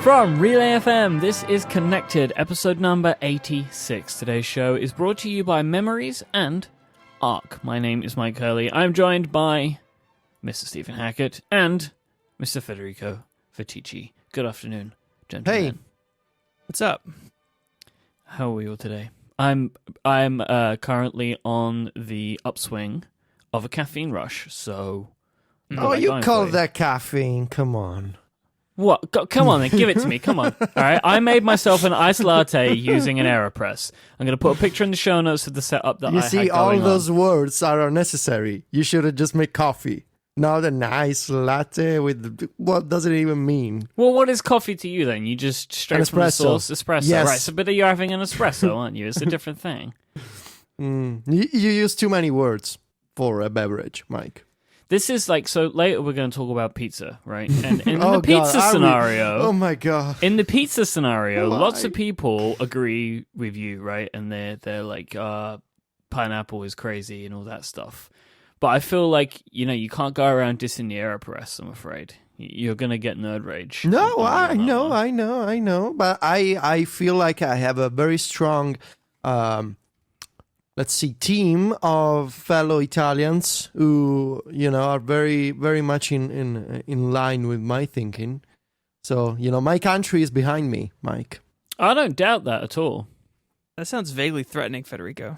From Relay FM, this is Connected, episode number 86. Today's show is brought to you by Memories and Arc. My name is Mike Hurley. I'm joined by Mr. Stephen Hackett and Mr. Federico Fetici. Good afternoon, gentlemen. Hey, what's up? How are we all today? I'm currently on the upswing of a caffeine rush, so... Oh, you call that caffeine? Come on. What? Come on, then. Give it to me. Come on. All right. I made myself an iced latte using an AeroPress. I'm going to put a picture in the show notes of the setup that I had going on. You see, all those words are unnecessary. You should have just made coffee. Not a nice latte with... What does it even mean? Well, what is coffee to you, then? You just straight from the source? Espresso. Yes. Right, so, but you're having an espresso, aren't you? It's a different thing. You use too many words for a beverage, Mike. This is like, so later we're going to talk about pizza, right? And in the pizza scenario... Oh my God. In the pizza scenario, lots of people agree with you, right? And they're like, pineapple is crazy and all that stuff. But I feel like, you can't go around dissing the AeroPress, I'm afraid. You're going to get nerd rage. No, I know. But I feel like I have a very strong... team of fellow Italians who, are very, very much in line with my thinking. So, my country is behind me, Mike. I don't doubt that at all. That sounds vaguely threatening, Federico.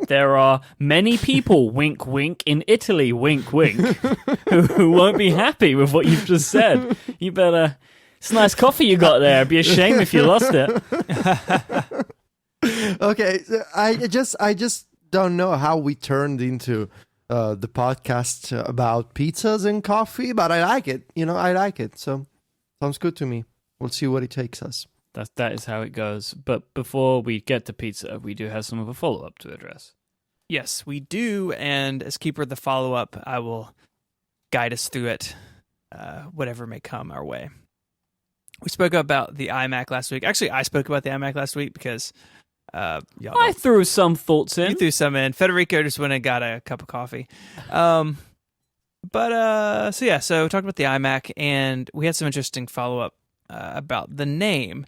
There are many people, wink, wink, in Italy, wink, wink, who won't be happy with what you've just said. You better... It's nice coffee you got there. It'd be a shame if you lost it. Okay, I just don't know how we turned into the podcast about pizzas and coffee, but I like it. I like it. So sounds good to me. We'll see what it takes us. That is how it goes. But before we get to pizza, we do have some of a follow-up to address. Yes, we do. And as keeper of the follow-up, I will guide us through it, whatever may come our way. We spoke about the iMac last week. Actually, I spoke about the iMac last week because... I threw some thoughts in. You threw some in. Federico just went and got a cup of coffee. So we talked about the iMac, and we had some interesting follow-up about the name.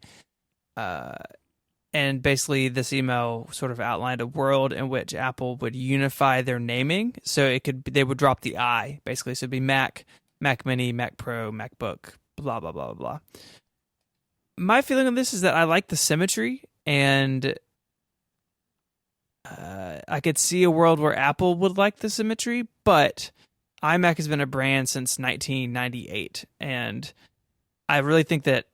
And basically, this email sort of outlined a world in which Apple would unify their naming. So they would drop the I, basically. So it'd be Mac, Mac Mini, Mac Pro, MacBook, blah, blah, blah, blah. My feeling on this is that I like the symmetry, and... I could see a world where Apple would like the symmetry, but iMac has been a brand since 1998, and I really think that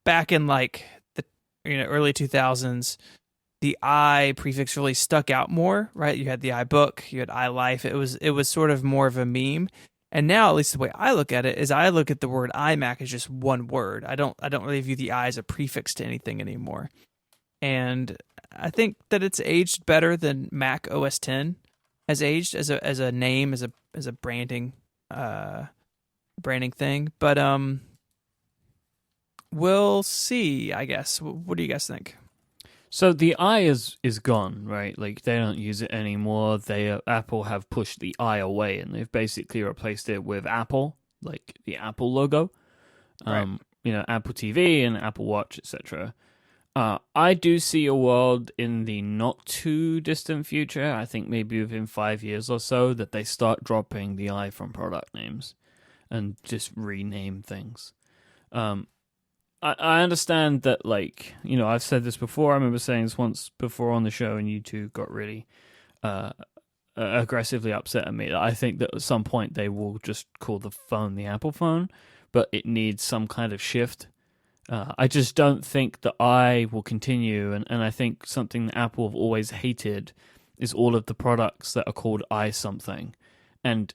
back in like the early 2000s, the I prefix really stuck out more, right? You had the iBook, you had iLife. It was sort of more of a meme, and now at least the way I look at it is I look at the word iMac as just one word. I don't really view the I as a prefix to anything anymore. And I think that it's aged better than Mac OS X has aged as a name, as a branding thing. But we'll see, I guess. What do you guys think? So the I is gone, right? Like they don't use it anymore. Apple have pushed the I away, and they've basically replaced it with Apple, like the Apple logo. Right. Apple TV and Apple Watch, etc. I do see a world in the not too distant future, I think maybe within 5 years or so, that they start dropping the I from product names and just rename things. I understand that, I've said this before. I remember saying this once before on the show, and you two got really aggressively upset at me. I think that at some point they will just call the phone the Apple phone, but it needs some kind of shift. I just don't think the I will continue, and I think something that Apple have always hated is all of the products that are called I something, and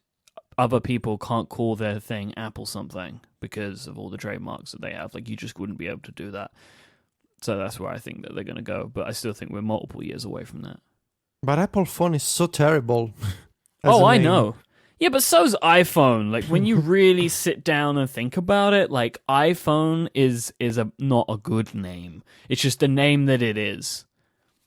other people can't call their thing Apple something because of all the trademarks that they have. Like, you just wouldn't be able to do that. So that's where I think that they're going to go, but I still think we're multiple years away from that. But Apple phone is so terrible. I know. Yeah, but so's iPhone. Like, when you really sit down and think about it, like, iPhone is not a good name. It's just the name that it is.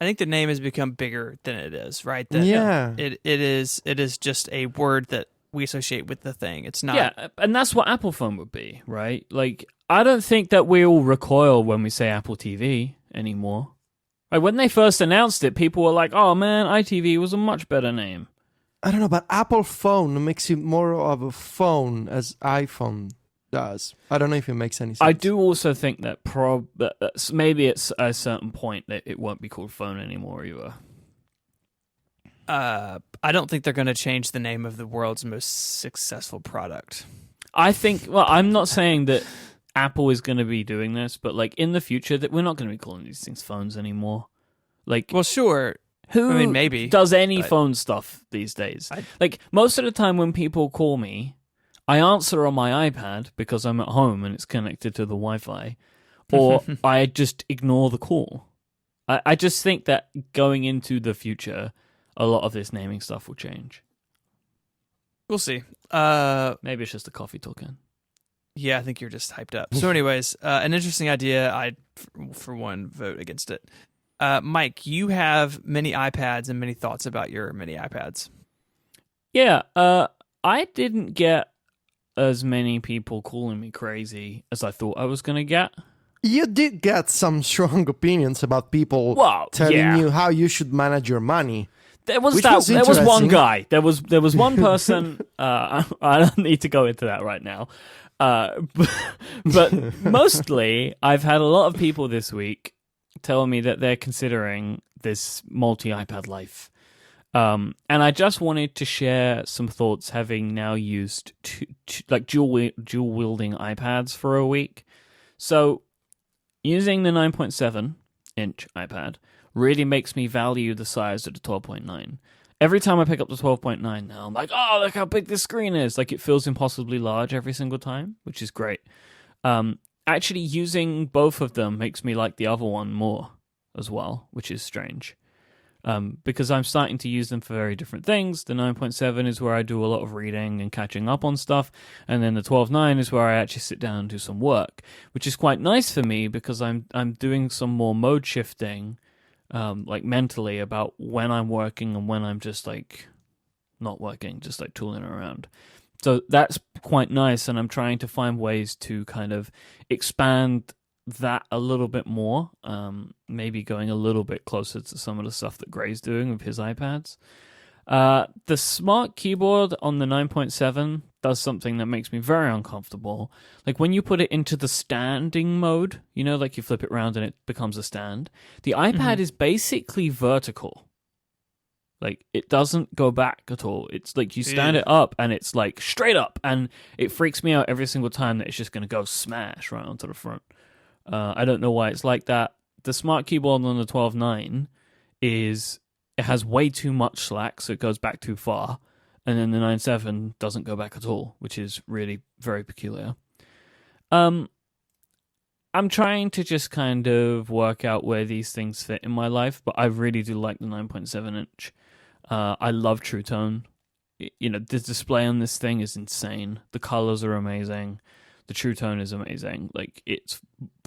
I think the name has become bigger than it is, right? Yeah. It is just a word that we associate with the thing. It's not. Yeah, and that's what Apple phone would be, right? Like, I don't think that we all recoil when we say Apple TV anymore. Like, when they first announced it, people were like, oh man, iTV was a much better name. I don't know, but Apple phone makes it more of a phone as iPhone does. I don't know if it makes any sense. I do also think that maybe at a certain point that it won't be called phone anymore either. I don't think they're going to change the name of the world's most successful product. I think, well, I'm not saying that Apple is going to be doing this, but like in the future, that we're not going to be calling these things phones anymore. Like, Well, sure. who I mean, maybe, does any but- phone stuff these days? Like, most of the time when people call me, I answer on my iPad because I'm at home and it's connected to the Wi-Fi, or I just ignore the call. I just think that going into the future, a lot of this naming stuff will change. We'll see. Maybe it's just the coffee talking. Yeah, I think you're just hyped up. So anyways, an interesting idea. I, for one, vote against it. Mike, you have many iPads and many thoughts about your mini iPads. Yeah, I didn't get as many people calling me crazy as I thought I was going to get. You did get some strong opinions about people Well, telling yeah. you how you should manage your money. There was Which that. was There was one interesting. guy. There was one person. I don't need to go into that right now. But mostly, I've had a lot of people this week telling me that they're considering this multi-iPad life. And I just wanted to share some thoughts, having now used like dual wielding iPads for a week. So, using the 9.7-inch iPad really makes me value the size of the 12.9. Every time I pick up the 12.9 now, I'm like, oh, look how big this screen is. Like, it feels impossibly large every single time, which is great. Actually, using both of them makes me like the other one more as well, which is strange. Because I'm starting to use them for very different things. The 9.7 is where I do a lot of reading and catching up on stuff, and then the 12.9 is where I actually sit down and do some work, which is quite nice for me because I'm doing some more mode shifting, like mentally, about when I'm working and when I'm just like not working, just like tooling around. So that's quite nice, and I'm trying to find ways to kind of expand that a little bit more, maybe going a little bit closer to some of the stuff that Gray's doing with his iPads. The smart keyboard on the 9.7 does something that makes me very uncomfortable. Like when you put it into the standing mode, you know, like you flip it around and it becomes a stand. The iPad is basically vertical. Like, it doesn't go back at all. It's like you stand it up and it's like straight up, and it freaks me out every single time that it's just going to go smash right onto the front. I don't know why it's like that. The smart keyboard on the 12.9 it has way too much slack, so it goes back too far. And then the 9.7 doesn't go back at all, which is really very peculiar. I'm trying to just kind of work out where these things fit in my life, but I really do like the 9.7-inch. I love True Tone. You know, the display on this thing is insane. The colors are amazing. The True Tone is amazing. Like, it's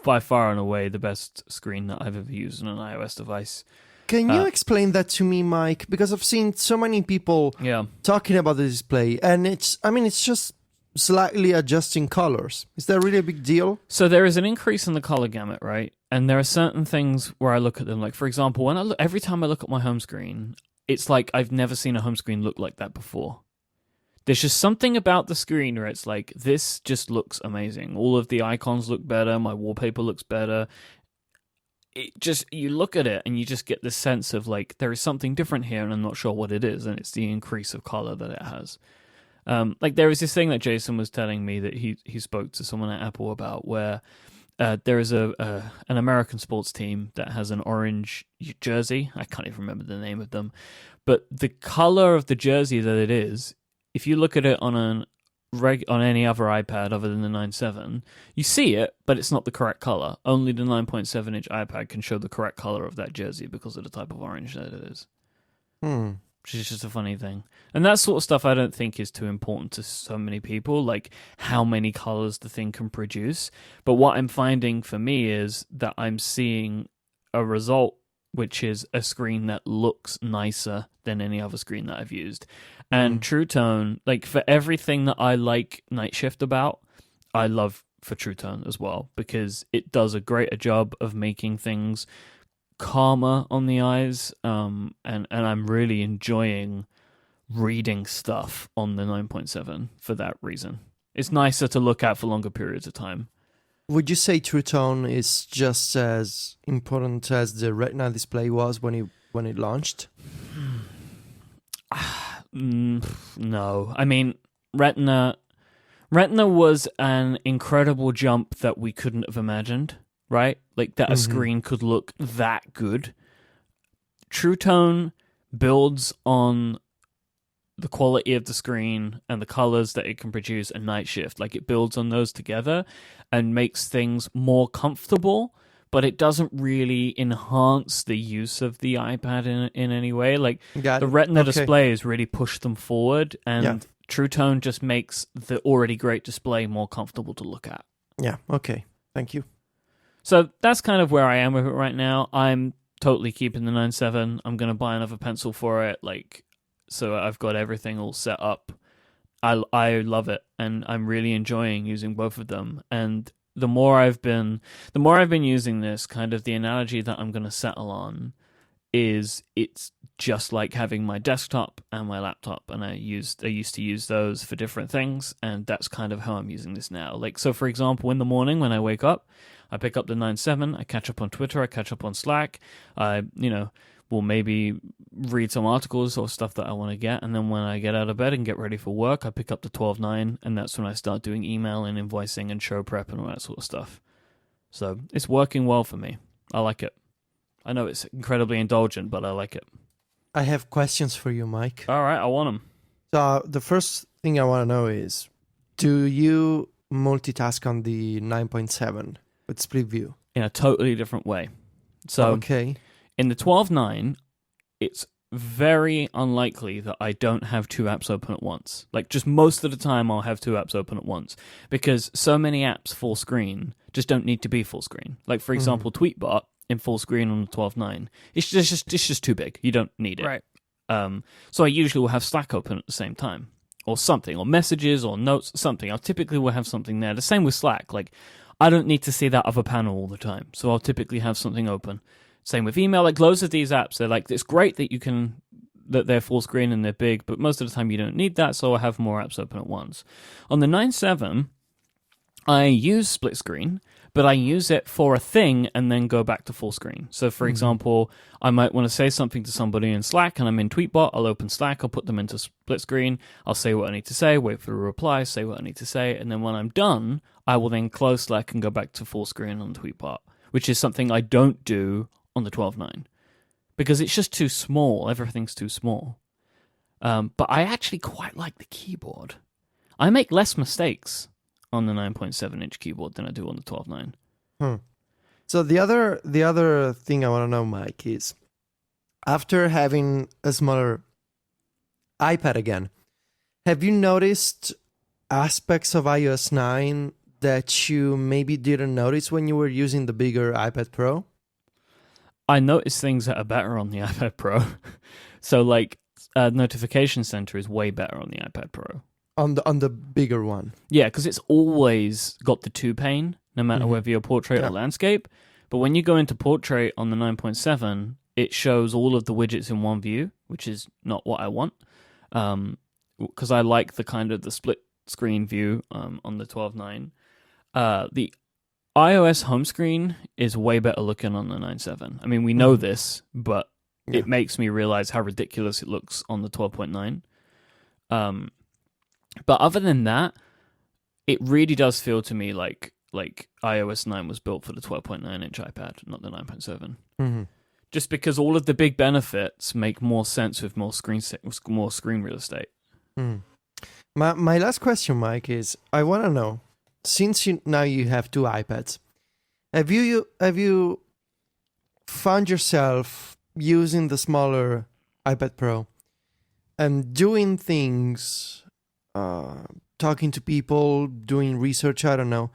by far and away the best screen that I've ever used on an iOS device. Can you explain that to me, Mike? Because I've seen so many people talking about the display, and it's just slightly adjusting colors. Is that really a big deal? So there is an increase in the color gamut, right? And there are certain things where I look at them, like, for example, every time I look at my home screen, it's like I've never seen a home screen look like that before. There's just something about the screen where it's like, this just looks amazing. All of the icons look better. My wallpaper looks better. You look at it and you just get this sense of like, there is something different here and I'm not sure what it is. And it's the increase of color that it has. Like there was this thing that Jason was telling me that he spoke to someone at Apple about, where there is an American sports team that has an orange jersey. I can't even remember the name of them. But the color of the jersey that it is, if you look at it on any other iPad other than the 9.7, you see it, but it's not the correct color. Only the 9.7-inch iPad can show the correct color of that jersey because of the type of orange that it is. Which is just a funny thing. And that sort of stuff I don't think is too important to so many people, like how many colors the thing can produce. But what I'm finding for me is that I'm seeing a result which is a screen that looks nicer than any other screen that I've used. And True Tone, like for everything that I like Night Shift about, I love for True Tone as well, because it does a greater job of making things calmer on the eyes, and I'm really enjoying reading stuff on the 9.7 for that reason. It's nicer to look at for longer periods of time. Would you say True Tone is just as important as the Retina display was when it launched? No. I mean, Retina was an incredible jump that we couldn't have imagined, right? Like that a screen could look that good. True Tone builds on the quality of the screen and the colors that it can produce and Night Shift. Like it builds on those together and makes things more comfortable, but it doesn't really enhance the use of the iPad in any way. Like the Retina display has really pushed them forward, and True Tone just makes the already great display more comfortable to look at. Yeah, okay. Thank you. So that's kind of where I am with it right now. I'm totally keeping the 9.7. I'm going to buy another pencil for it, so I've got everything all set up. I love it, and I'm really enjoying using both of them. And the more I've been using this, kind of the analogy that I'm going to settle on is it's just like having my desktop and my laptop, and I used to use those for different things, and that's kind of how I'm using this now. Like, so for example, in the morning when I wake up, I pick up the 9.7, I catch up on Twitter, I catch up on Slack, I will maybe read some articles or stuff that I want to get, and then when I get out of bed and get ready for work, I pick up the 12.9, and that's when I start doing email and invoicing and show prep and all that sort of stuff. So it's working well for me. I like it. I know it's incredibly indulgent, but I like it. I have questions for you, Mike. All right, I want them. So the first thing I want to know is, do you multitask on the 9.7 with split view? In a totally different way. So okay. In the 12.9, it's very unlikely that I don't have two apps open at once. Like, just most of the time I'll have two apps open at once, because so many apps full screen just don't need to be full screen. Like, for example, Tweetbot in full screen on the 12.9, it's just too big. You don't need it. Right. So I usually will have Slack open at the same time, or something, or messages, or notes, something. I typically will have something there. The same with Slack. Like, I don't need to see that other panel all the time, so I'll typically have something open. Same with email. Like, loads of these apps, they're like, it's great that they're full screen and they're big, but most of the time you don't need that, so I have more apps open at once. On the 9.7, I use split screen, but I use it for a thing and then go back to full screen. So, for example, I might want to say something to somebody in Slack, and I'm in Tweetbot. I'll open Slack, I'll put them into split screen, I'll say what I need to say, wait for a reply, say what I need to say, and then when I'm done, I will then close Slack and go back to full screen on Tweetbot, which is something I don't do on the 12.9 because it's just too small. Everything's too small. But I actually quite like the keyboard. I make less mistakes on the 9.7-inch keyboard than I do on the 12.9. So the other thing I want to know, Mike, is after having a smaller iPad again, have you noticed aspects of iOS 9 that you maybe didn't notice when you were using the bigger iPad Pro? I notice things that are better on the iPad Pro. So, like, notification center is way better on the iPad Pro. On the bigger one. Yeah, because it's always got the 2 pane, no matter whether you're portrait or landscape. But when you go into portrait on the 9.7, it shows all of the widgets in one view, which is not what I want. Because I like the kind of the split screen view on the 12.9. The iOS home screen is way better looking on the 9.7. I mean, we know this, but it makes me realize how ridiculous it looks on the 12.9. But other than that, it really does feel to me like iOS 9 was built for the 12.9-inch iPad, not the 9.7. Just because all of the big benefits make more sense with more screen real estate. My last question, Mike, is I want to know, since now you have two iPads, have you found yourself using the smaller iPad Pro and doing things, talking to people, doing research, I don't know,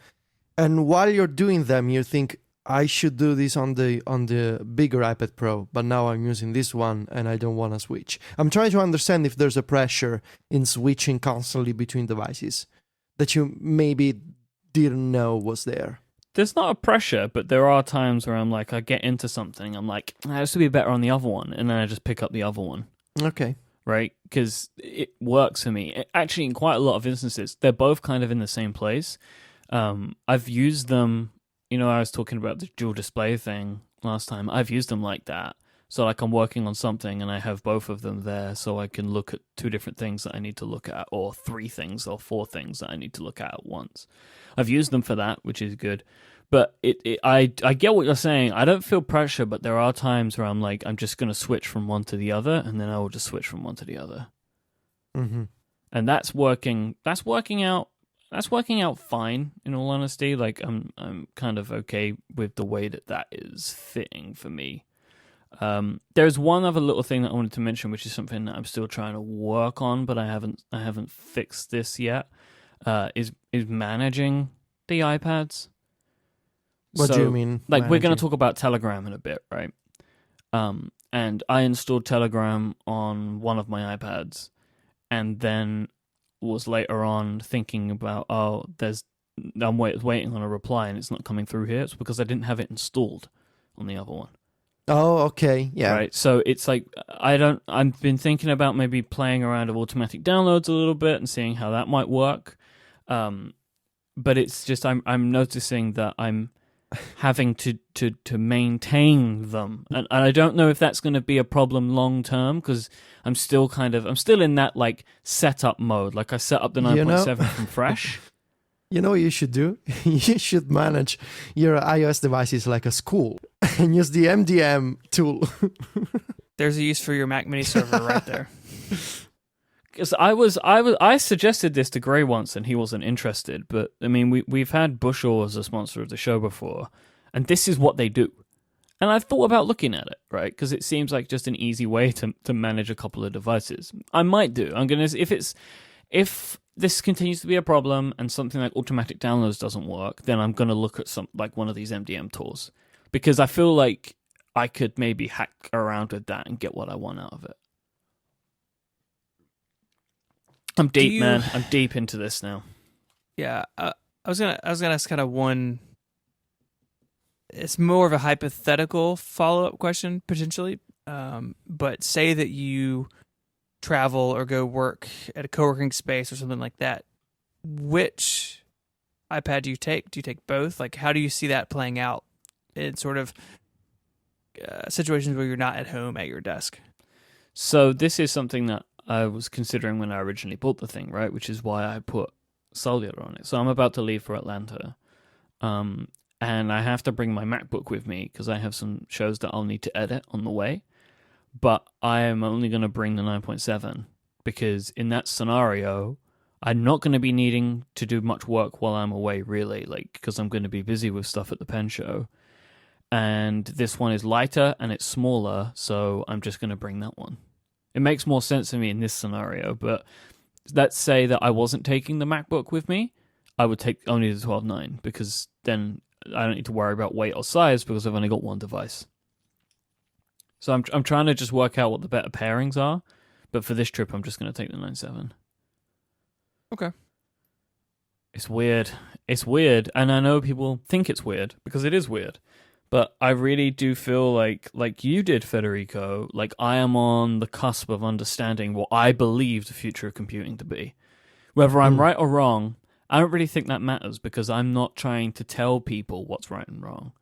and while you're doing them, you think, I should do this on the bigger iPad Pro, but now I'm using this one and I don't want to switch. I'm trying to understand if there's a pressure in switching constantly between devices that you maybe didn't know was there. There's not a pressure, but there are times where I'm like, I get into something, I'm like, this would be better on the other one, and then I just pick up the other one. Okay. Right? Because it works for me. Actually, in quite a lot of instances, they're both kind of in the same place. I've used them. I was talking about the dual display thing last time. I've used them like that. So like I'm working on something and I have both of them there so I can look at two different things that I need to look at, or three things or four things that I need to look at once. I've used them for that, which is good. But I get what you're saying. I don't feel pressure, but there are times where I'm like, I'm just going to switch from one to the other, and then I will just switch from one to the other. Mm-hmm. And that's working out. That's working out fine, in all honesty. Like I'm kind of okay with the way that is fitting for me. There's one other little thing that I wanted to mention, which is something that I'm still trying to work on, but I haven't fixed this yet. Is managing the iPads. What do you mean? Like we're going to talk about Telegram in a bit, right? And I installed Telegram on one of my iPads, and then was later on thinking about, I'm waiting on a reply and it's not coming through here. It's because I didn't have it installed on the other one. Oh, okay. Yeah. Right. So it's like, I've been thinking about maybe playing around with automatic downloads a little bit and seeing how that might work. But it's just, I'm noticing that I'm having to maintain them. And I don't know if that's going to be a problem long term, because I'm still in that like setup mode. Like I set up the 9.7 from fresh. You know what you should do? You should manage your iOS devices like a school and use the MDM tool. There's a use for your Mac Mini server right there. Because I suggested this to Gray once and he wasn't interested. But I mean, we've had Bushel as a sponsor of the show before, and this is what they do. And I've thought about looking at it, right? Because it seems like just an easy way to manage a couple of devices. I might do. I'm gonna if this continues to be a problem and something like automatic downloads doesn't work, then I'm gonna look at some like one of these MDM tools, because I feel like I could maybe hack around with that and get what I want out of it. I'm deep, man. I'm deep into this now. Yeah, I was gonna ask kind of one. It's more of a hypothetical follow-up question potentially, but say that you travel or go work at a co-working space or something like that. Which iPad do you take? Do you take both? Like, how do you see that playing out in sort of situations where you're not at home at your desk? So this is something that I was considering when I originally bought the thing, right? Which is why I put cellular on it. So I'm about to leave for Atlanta, and I have to bring my MacBook with me because I have some shows that I'll need to edit on the way. But I am only going to bring the 9.7 because in that scenario, I'm not going to be needing to do much work while I'm away, really, like because I'm going to be busy with stuff at the pen show. And this one is lighter and it's smaller, so I'm just going to bring that one. It makes more sense to me in this scenario, but let's say that I wasn't taking the MacBook with me, I would take only the 12.9 because then I don't need to worry about weight or size because I've only got one device. So I'm trying to just work out what the better pairings are, but for this trip I'm just going to take the 9.7. Okay. It's weird. It's weird, and I know people think it's weird because it is weird. But I really do feel like you did, Federico, like I am on the cusp of understanding what I believe the future of computing to be. Whether I'm right or wrong, I don't really think that matters because I'm not trying to tell people what's right and wrong.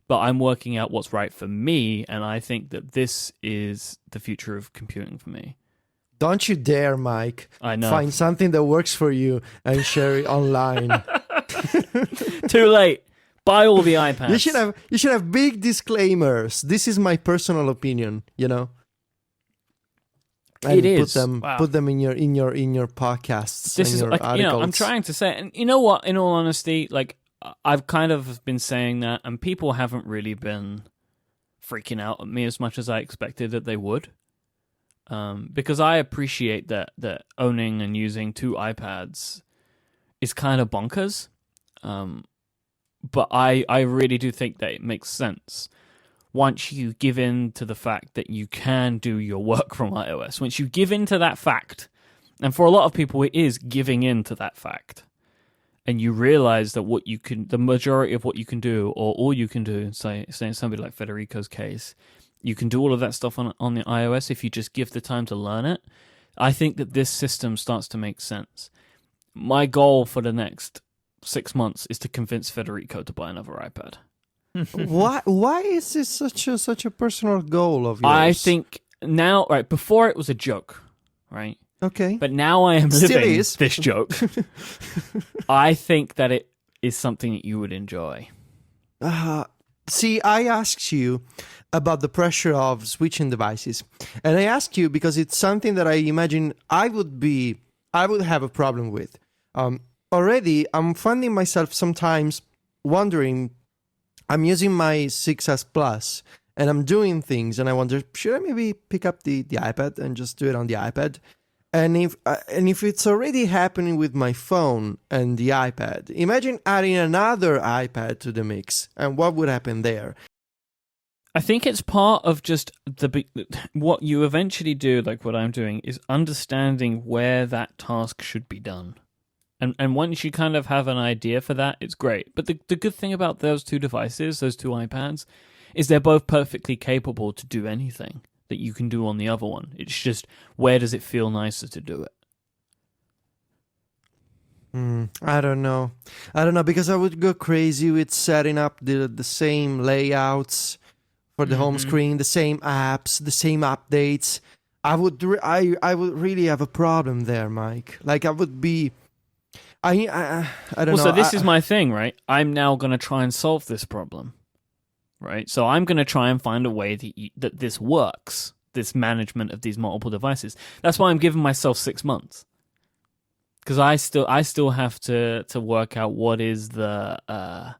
But I'm working out what's right for me, and I think that this is the future of computing for me. Don't you dare, Mike. I know. Find something that works for you and share it online. Too late. Buy all the iPads. You should have big disclaimers. This is my personal opinion, you know. And it is. Put them in your podcasts. This and is your like, articles. I'm trying to say, and you know what? In all honesty, like I've kind of been saying that, and people haven't really been freaking out at me as much as I expected that they would. Because I appreciate that owning and using two iPads is kind of bonkers. but I really do think that it makes sense once you give in to the fact that you can do your work from iOS. Once you give in to that fact, and for a lot of people it is giving in to that fact, and you realize that the majority of what you can do, or all you can do, say in somebody like Federico's case, you can do all of that stuff on the iOS if you just give the time to learn it. I think that this system starts to make sense. My goal for the next 6 months is to convince Federico to buy another iPad. Why is this such a personal goal of yours? I think now, right, before it was a joke, right? Okay. But now I am Still living is. this joke. I think that it is something that you would enjoy. See, I asked you about the pressure of switching devices. And I ask you because it's something that I imagine I would have a problem with. Already, I'm finding myself sometimes wondering, I'm using my 6S Plus and I'm doing things and I wonder, should I maybe pick up the iPad and just do it on the iPad? And if it's already happening with my phone and the iPad, imagine adding another iPad to the mix, and what would happen there? I think it's part of just what you eventually do, like what I'm doing, is understanding where that task should be done. And once you kind of have an idea for that, it's great. But the good thing about those two devices, those two iPads, is they're both perfectly capable to do anything that you can do on the other one. It's just, where does it feel nicer to do it? I don't know, because I would go crazy with setting up the same layouts for the home screen, the same apps, the same updates. I would really have a problem there, Mike. Like I would be. I don't know. So this is my thing, right? I'm now going to try and solve this problem, right? So I'm going to try and find a way that this works, this management of these multiple devices. That's why I'm giving myself 6 months, because I still have to work out what is the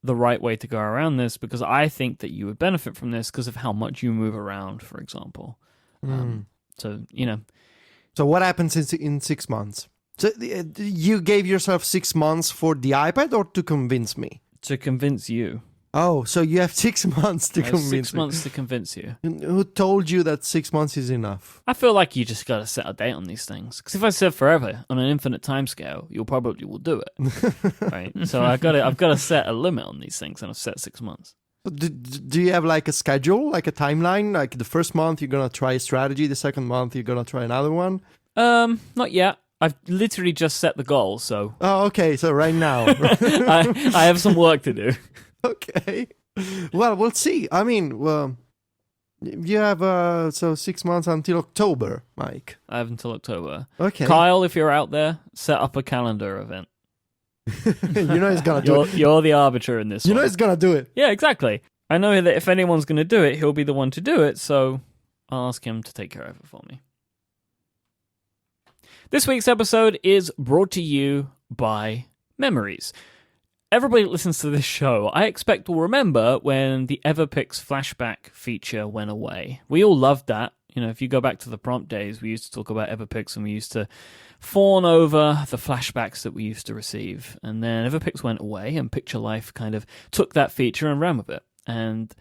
right way to go around this, because I think that you would benefit from this because of how much you move around, for example. So So what happens in 6 months? So you gave yourself 6 months for the iPad, or to convince me? To convince you. Oh, so you have 6 months to convince me. 6 months to convince you. Who told you that 6 months is enough? I feel like you just got to set a date on these things. Because if I said forever on an infinite timescale, you probably will do it, right? So I've got to set a limit on these things, and I've set 6 months. Do you have like a schedule, like a timeline? Like the first month you're gonna try a strategy, the second month you're gonna try another one? Not yet. I've literally just set the goal, so. Oh, okay. So right now, I have some work to do. Okay. Well, we'll see. I mean, well, you have 6 months until October, Mike. I have until October. Okay. Kyle, if you're out there, set up a calendar event. You know he's gonna do it. You're the arbiter in this. You one. know he's gonna do it. Yeah, exactly. I know that if anyone's going to do it, he'll be the one to do it, so I'll ask him to take care of it for me. This week's episode is brought to you by Memories. Everybody that listens to this show, I expect, will remember when the Everpix flashback feature went away. We all loved that. You know, if you go back to the prompt days, we used to talk about Everpix and we used to fawn over the flashbacks that we used to receive. And then Everpix went away and Picture Life kind of took that feature and ran with it. And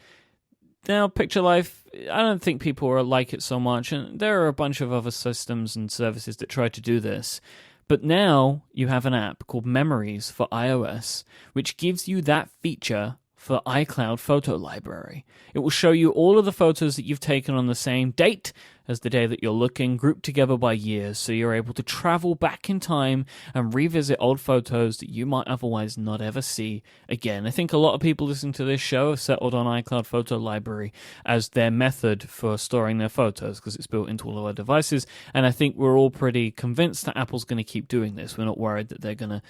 now Picture Life, I don't think people like it so much. And there are a bunch of other systems and services that try to do this. But now you have an app called Memories for iOS, which gives you that feature for iCloud Photo Library. It will show you all of the photos that you've taken on the same date as the day that you're looking, grouped together by years, so you're able to travel back in time and revisit old photos that you might otherwise not ever see again. I think a lot of people listening to this show have settled on iCloud Photo Library as their method for storing their photos because it's built into all of our devices, and I think we're all pretty convinced that Apple's going to keep doing this. We're not worried that they're going to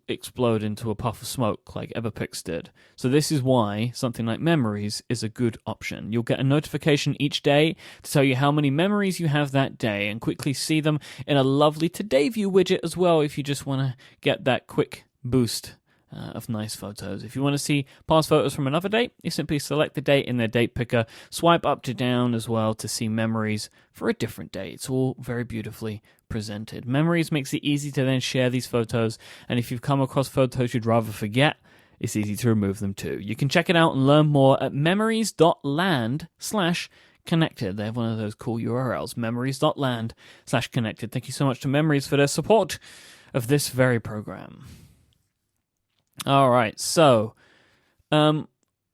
explode into a puff of smoke like Everpix did. So this is why something like Memories is a good option. You'll get a notification each day to tell you how many memories you have that day and quickly see them in a lovely Today View widget as well if you just want to get that quick boost of nice photos. If you want to see past photos from another date, you simply select the date in their date picker, swipe up to down as well to see memories for a different date. It's all very beautifully presented. Memories makes it easy to then share these photos, and if you've come across photos you'd rather forget, it's easy to remove them too. You can check it out and learn more at memories.land/connected. They have one of those cool URLs, memories.land/connected. Thank you so much to Memories for their support of this very program. All right, so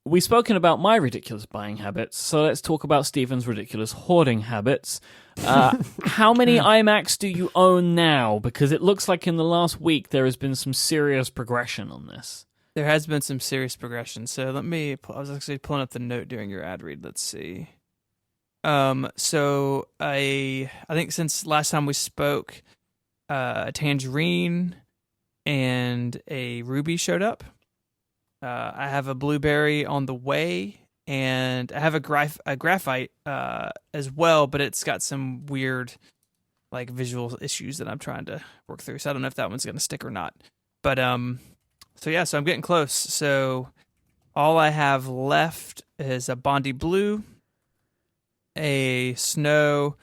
we've spoken about my ridiculous buying habits, so let's talk about Stephen's ridiculous hoarding habits. How many iMacs do you own now? Because it looks like in the last week there has been some serious progression on this. There has been some serious progression. So I was actually pulling up the note during your ad read. Let's see. So I think since last time we spoke, a Tangerine and a Ruby showed up. I have a Blueberry on the way, and I have a Graphite as well, but it's got some weird like visual issues that I'm trying to work through. So I don't know if that one's going to stick or not. But so I'm getting close. So all I have left is a Bondi Blue, a Snow,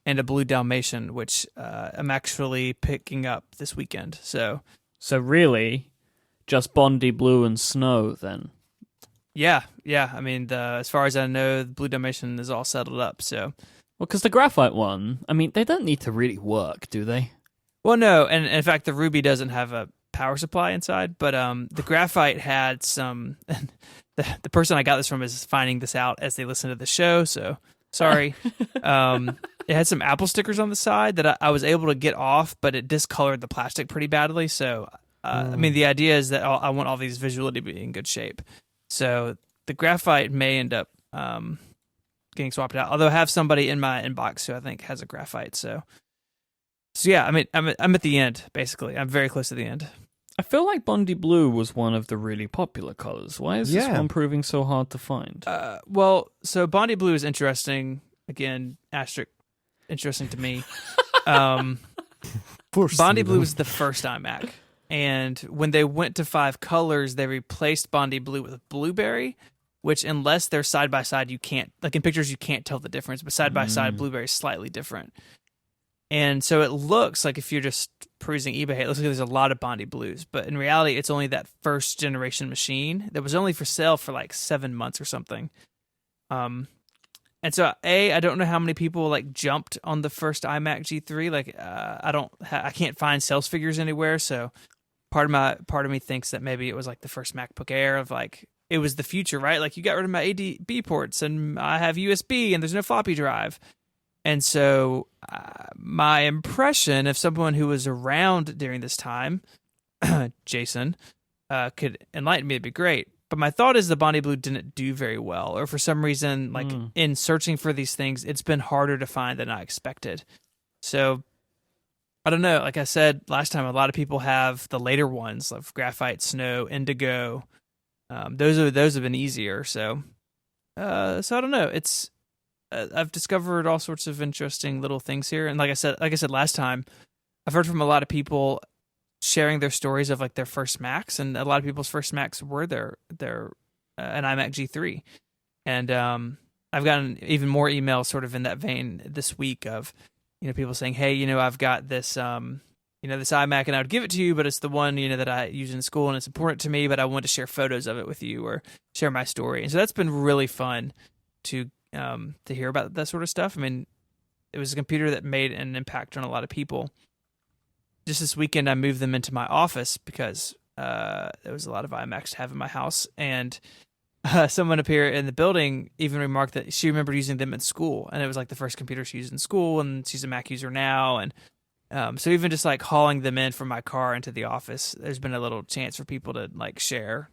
and a Blue Dalmatian, which I'm actually picking up this weekend. So really, just Bondi Blue and Snow then? Yeah. I mean, as far as I know, the Blue Dalmatian is all settled up. So, well, because the Graphite one, I mean, they don't need to really work, do they? Well, no, and in fact, the Ruby doesn't have a power supply inside, but the Graphite had some. The person I got this from is finding this out as they listen to the show. So sorry. It had some Apple stickers on the side that I was able to get off, but it discolored the plastic pretty badly. So, I mean, the idea is that I want all these visually to be in good shape. So the Graphite may end up getting swapped out. Although I have somebody in my inbox who I think has a Graphite. So yeah, I mean, I'm at the end, basically. I'm very close to the end. I feel like Bondi Blue was one of the really popular colors. Why is this one proving so hard to find? Well, so Bondi Blue is interesting. Again, asterisk, interesting to me. Bondi Blue was the first iMac. And when they went to 5 colors, they replaced Bondi Blue with Blueberry, which unless they're side by side, you can't, like in pictures, you can't tell the difference. But side by side, Blueberry is slightly different. And so it looks like if you're just perusing eBay, it looks like there's a lot of Bondi Blues. But in reality, it's only that first generation machine that was only for sale for like 7 months or something. And so I don't know how many people like jumped on the first iMac G3. Like I can't find sales figures anywhere. So part of me thinks that maybe it was like the first MacBook Air of like, it was the future, right? Like you got rid of my ADB ports and I have USB and there's no floppy drive. And so my impression of someone who was around during this time, Jason, could enlighten me, it'd be great. But my thought is the Bondi Blue didn't do very well, or for some reason, like in searching for these things, it's been harder to find than I expected. So I don't know. Like I said last time, a lot of people have the later ones of Graphite, Snow, Indigo. Those have been easier. So I don't know. It's I've discovered all sorts of interesting little things here, and like I said last time, I've heard from a lot of people sharing their stories of like their first Macs, and a lot of people's first Macs were their an iMac G3, and I've gotten even more emails sort of in that vein this week of people saying, hey, I've got this this iMac and I would give it to you, but it's the one that I use in school and it's important to me, but I want to share photos of it with you or share my story, and so that's been really fun to hear about that sort of stuff. I mean, it was a computer that made an impact on a lot of people. Just this weekend, I moved them into my office because there was a lot of iMacs to have in my house, and someone up here in the building even remarked that she remembered using them in school, and it was like the first computer she used in school, and she's a Mac user now, and so even just like hauling them in from my car into the office, there's been a little chance for people to like share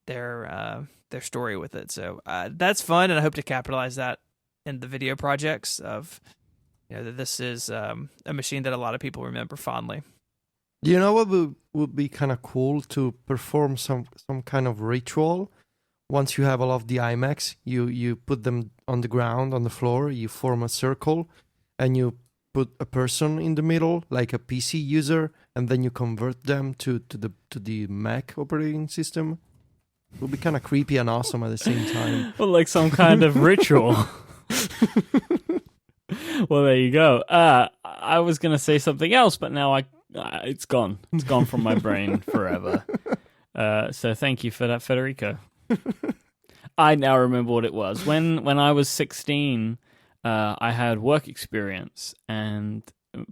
their story with it. So that's fun, and I hope to capitalize that in the video projects of that this is a machine that a lot of people remember fondly. You know what would be kind of cool to perform some kind of ritual. Once you have all of the iMacs, you put them on the ground, on the floor, you form a circle, and you put a person in the middle, like a PC user, and then you convert them to the Mac operating system. It would be kind of creepy and awesome at the same time. Well, like some kind of ritual. Well, there you go. I was going to say something else, but now it's gone. It's gone from my brain forever. So thank you for that, Federico. I now remember what it was. When I was 16, I had work experience, and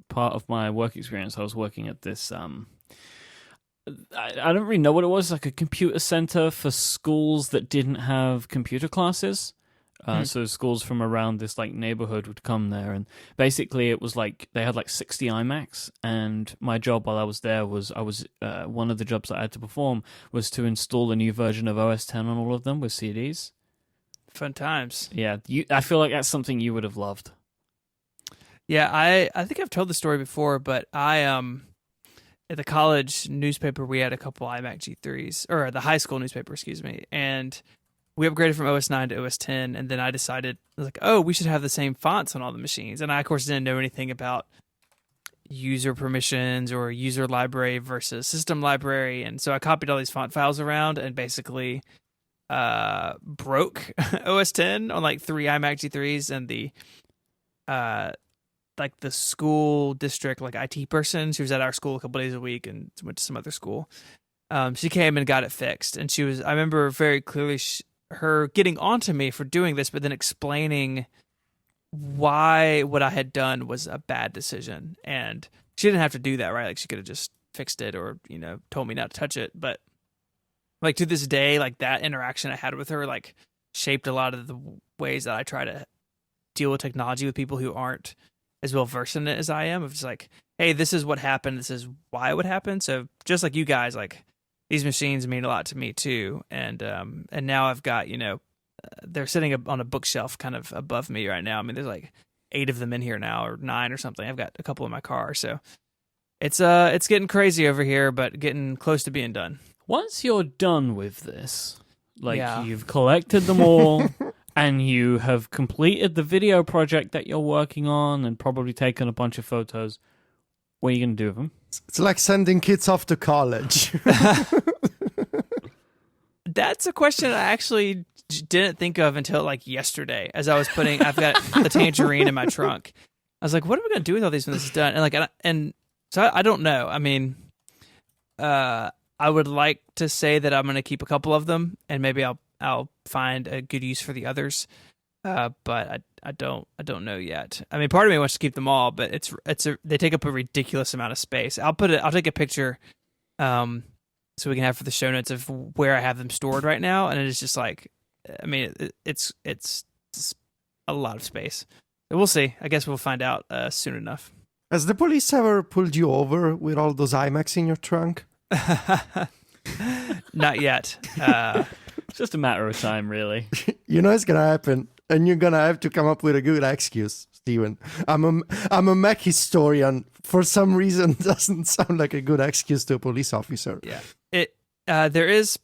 part of my work experience, I was working at this... I don't really know what it was, like a computer center for schools that didn't have computer classes. So schools from around this like neighborhood would come there, and basically it was like they had like 60 iMacs, and my job while I was there was one of the jobs that I had to perform was to install a new version of OS 10 on all of them with CDs. Fun times. Yeah, I feel like that's something you would have loved. Yeah, I think I've told the story before, but I at the college newspaper we had a couple iMac G3s, or the high school newspaper, excuse me, and we upgraded from OS 9 to OS 10, and then I decided, I was like, oh, we should have the same fonts on all the machines. And I, of course, didn't know anything about user permissions or user library versus system library. And so I copied all these font files around and basically broke OS 10 on like 3 iMac G3s, and the like the school district, like IT person, she was at our school a couple days a week and went to some other school. She came and got it fixed. And I remember very clearly her getting onto me for doing this, but then explaining why what I had done was a bad decision. And she didn't have to do that, right? Like she could have just fixed it or, told me not to touch it. But like to this day, like that interaction I had with her, like shaped a lot of the ways that I try to deal with technology with people who aren't as well versed in it as I am. Of just like, hey, this is what happened. This is why it would happen. So just like you guys, like, these machines mean a lot to me too, and now I've got they're sitting on a bookshelf kind of above me right now. I mean, there's like 8 of them in here now, or 9 or something. I've got a couple in my car, so it's getting crazy over here, but getting close to being done. Once you're done with this, you've collected them all, and you have completed the video project that you're working on, and probably taken a bunch of photos, what are you going to do with them? It's like sending kids off to college. That's a question I actually didn't think of until like yesterday, as I've got the Tangerine in my trunk. I was like, what am I going to do with all these when this is done? And so I don't know. I mean, I would like to say that I'm going to keep a couple of them, and maybe I'll find a good use for the others. But I don't know yet. I mean, part of me wants to keep them all, but they take up a ridiculous amount of space. I'll take a picture, so we can have for the show notes of where I have them stored right now, and it is just like, I mean, it's a lot of space. So we'll see. I guess we'll find out soon enough. Has the police ever pulled you over with all those iMacs in your trunk? Not yet. It's just a matter of time, really. It's gonna happen. And you're gonna have to come up with a good excuse, Steven. I'm a Mac historian. For some reason, doesn't sound like a good excuse to a police officer. Yeah, there is,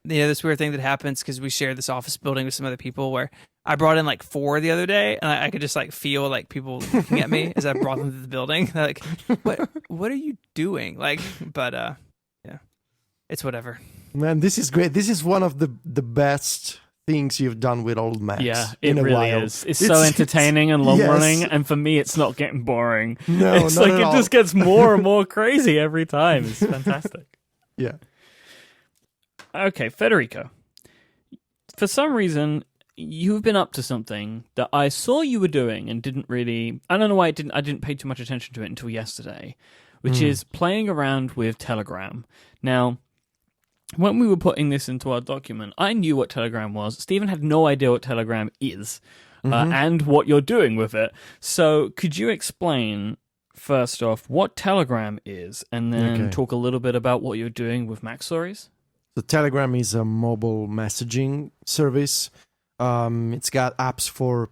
this weird thing that happens because we share this office building with some other people. Where I brought in like 4 the other day, and I could just like feel like people looking at me as I brought them to the building. They're like, what are you doing? Like, but yeah, it's whatever. Man, this is great. This is one of the best things you've done with old Macs. Yeah, it really is. It's so entertaining and long running, and for me, it's not getting boring. No, it's not like at it all. just gets more and more crazy every time. It's fantastic. Yeah. Okay, Federico. For some reason, you've been up to something that I saw you were doing and didn't really. I don't know why I didn't pay too much attention to it until yesterday, which is playing around with Telegram. Now, when we were putting this into our document, I knew what Telegram was. Stephen had no idea what Telegram is and what you're doing with it. So could you explain, first off, what Telegram is, and then talk a little bit about what you're doing with Mac Stories? So Telegram is a mobile messaging service. It's got apps for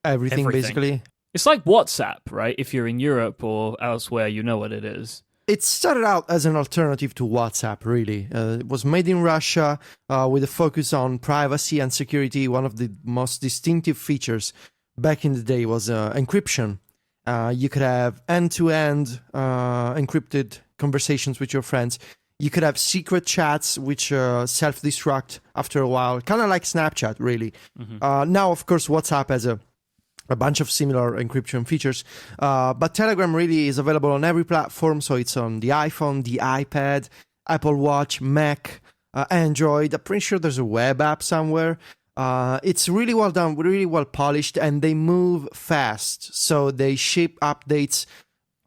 everything, basically. It's like WhatsApp, right? If you're in Europe or elsewhere, you know what it is. It started out as an alternative to WhatsApp, really. It was made in Russia with a focus on privacy and security. One of the most distinctive features back in the day was encryption. You could have end-to-end encrypted conversations with your friends. You could have secret chats which self-destruct after a while, kind of like Snapchat, really. Now, of course, WhatsApp has a bunch of similar encryption features, but Telegram really is available on every platform. So it's on the iPhone, the iPad, Apple Watch, Mac, Android. I'm pretty sure there's a web app somewhere. It's really well done, really well polished, and they move fast. So they ship updates